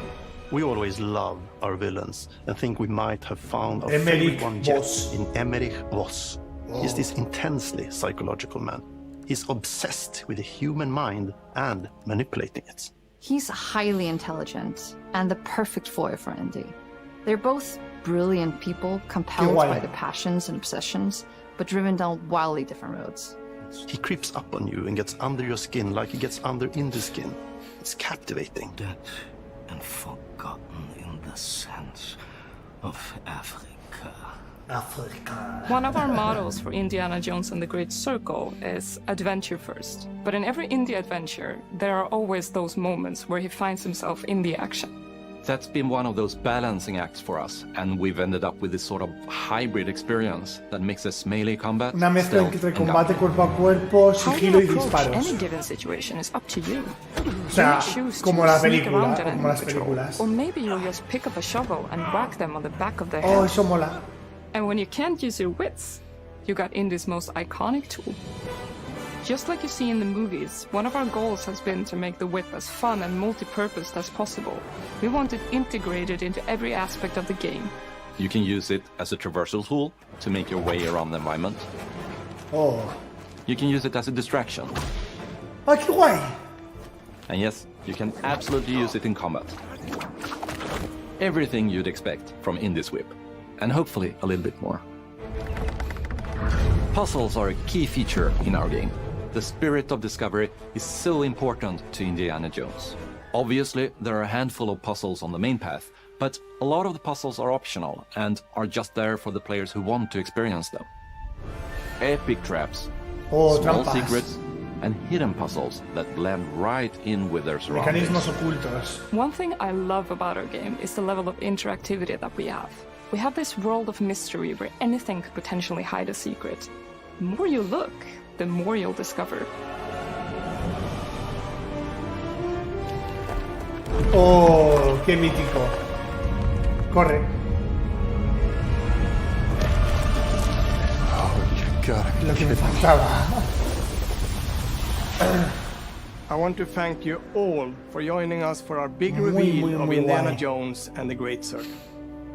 S4: We always love our villains and think we might have found our
S1: Emmerich
S4: favorite one yet
S1: Voss.
S4: in Emmerich Voss. He's this intensely psychological man. He's obsessed with the human mind and manipulating it.
S7: He's highly intelligent and the perfect foil for Indy. They're both brilliant people, compelled by their passions and obsessions, but driven down wildly different roads.
S4: He creeps up on you and gets under your skin like he gets under Indy's skin. It's captivating.
S18: Dead and forgotten in the sense of Africa.
S24: One of our models for Indiana Jones and the Great Circle is adventure first. But in every indie adventure, there are always those moments where he finds himself in the action.
S16: That's been one of those balancing acts for us, and we've ended up with this sort of hybrid experience that mixes melee combat,
S1: una mezcla entre combate cuerpo a cuerpo, sigilo y disparos.
S24: Any given situation is up to you.
S1: O sea, como la película, como las películas.
S24: Or maybe you'll just pick up a shovel and whack them on the back of their head.
S1: Oh, eso mola.
S24: And when you can't use your wits, you got Indie's most iconic tool. Just like you see in the movies, one of our goals has been to make the whip as fun and multi-purposed as possible. We want it integrated into every aspect of the game.
S16: You can use it as a traversal tool to make your way around the environment.
S1: Oh.
S16: You can use it as a distraction.
S1: ¡Ah, qué guay!
S16: And yes, you can absolutely use it in combat. Everything you'd expect from Indie's whip. And hopefully a little bit more. Puzzles are a key feature in our game. The spirit of discovery is so important to Indiana Jones. Obviously, there are a handful of puzzles on the main path, but a lot of the puzzles are optional and are just there for the players who want to experience them. Epic traps, small
S1: trampas.
S16: secrets, and hidden puzzles that blend right in with their surroundings.
S1: Mecanismos ocultos.
S24: One thing I love about our game is the level of interactivity that we have. We have this world of mystery where anything could potentially hide a secret. The more you look, the more you'll discover.
S1: Oh, qué mítico. Corre. Lo que me faltaba.
S3: I want to thank you all for joining us for our big reveal of Indiana Jones and the Great Circle.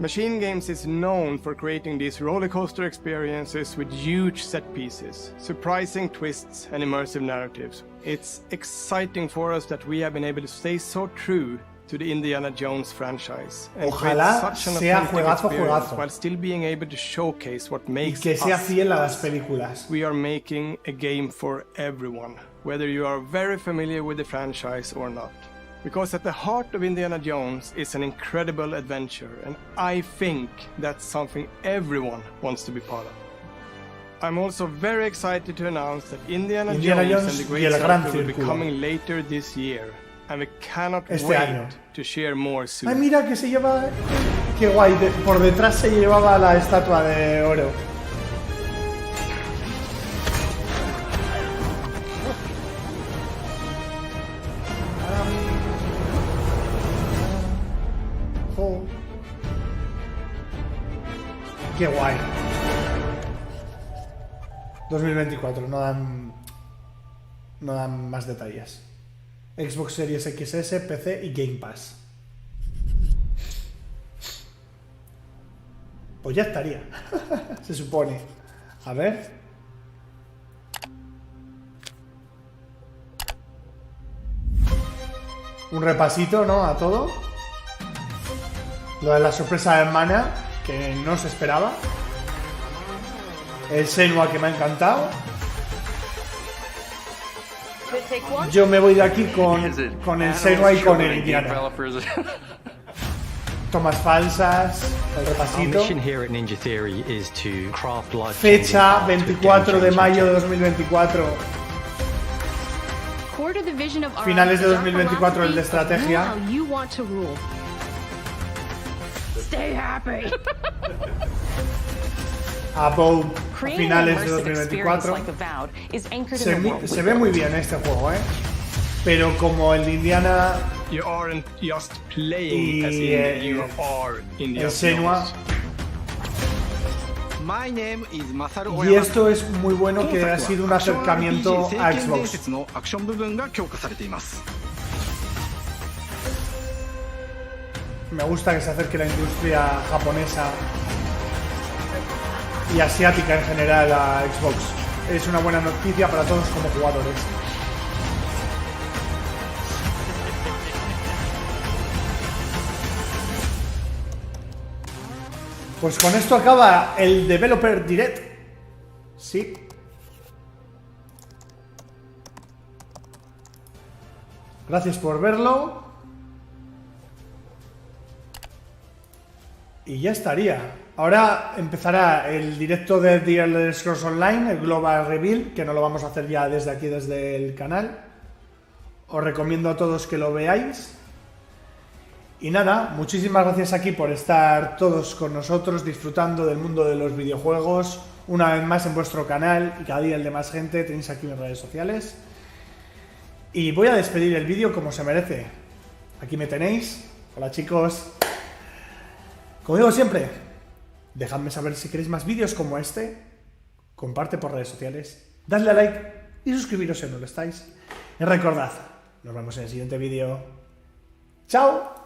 S3: MachineGames is known for creating these rollercoaster experiences with huge set pieces, surprising twists and immersive narratives. It's exciting for us that we have been able to stay so true to the Indiana Jones franchise and create such an authentic experience while still being able to showcase what makes
S1: y que sea fiel a las películas.
S3: We are making a game for everyone, whether you are very familiar with the franchise or not. Because at the heart of Indiana Jones is an incredible adventure, and I think that's something everyone wants to be part of. I'm also very excited to announce that Indiana Jones and the Great Circle will be coming later this year, and we cannot wait to share more soon.
S1: Ay, mira que se lleva... Qué guay, por detrás se llevaba la estatua de oro. Qué guay. 2024, no dan más detalles. Xbox Series XS, PC y Game Pass. Pues ya estaría. Se supone. A ver. Un repasito, ¿no? A todo. Lo de la sorpresa de Mana, que no se esperaba. El Senua, que me ha encantado. Yo me voy de aquí con el Senua y con el Indiana. Tomas falsas, el repasito. Fecha 24 de mayo de 2024. Finales de 2024 el de estrategia.
S2: Stay happy.
S1: AVOWED a finales de 2024. Se ve muy bien este juego, pero como el de Indiana
S3: you aren't just playing as Indiana, you are Indiana
S1: el Senua.
S3: My name is
S1: Y esto es muy bueno, que ha sido un acercamiento a Xbox. Me gusta que se acerque la industria japonesa y asiática en general a Xbox. Es una buena noticia para todos como jugadores. Pues con esto acaba el Developer Direct. Sí. Gracias por verlo. Y ya estaría. Ahora empezará el directo de The Elder Scrolls Online, el Global Reveal, que no lo vamos a hacer ya desde aquí, desde el canal. Os recomiendo a todos que lo veáis. Y nada, muchísimas gracias aquí por estar todos con nosotros disfrutando del mundo de los videojuegos, una vez más en vuestro canal y cada día el de más gente. Tenéis aquí mis redes sociales. Y voy a despedir el vídeo como se merece. Aquí me tenéis. Hola chicos. Como digo siempre, dejadme saber si queréis más vídeos como este. Comparte por redes sociales, dadle a like y suscribiros si no lo estáis. Y recordad, nos vemos en el siguiente vídeo. ¡Chao!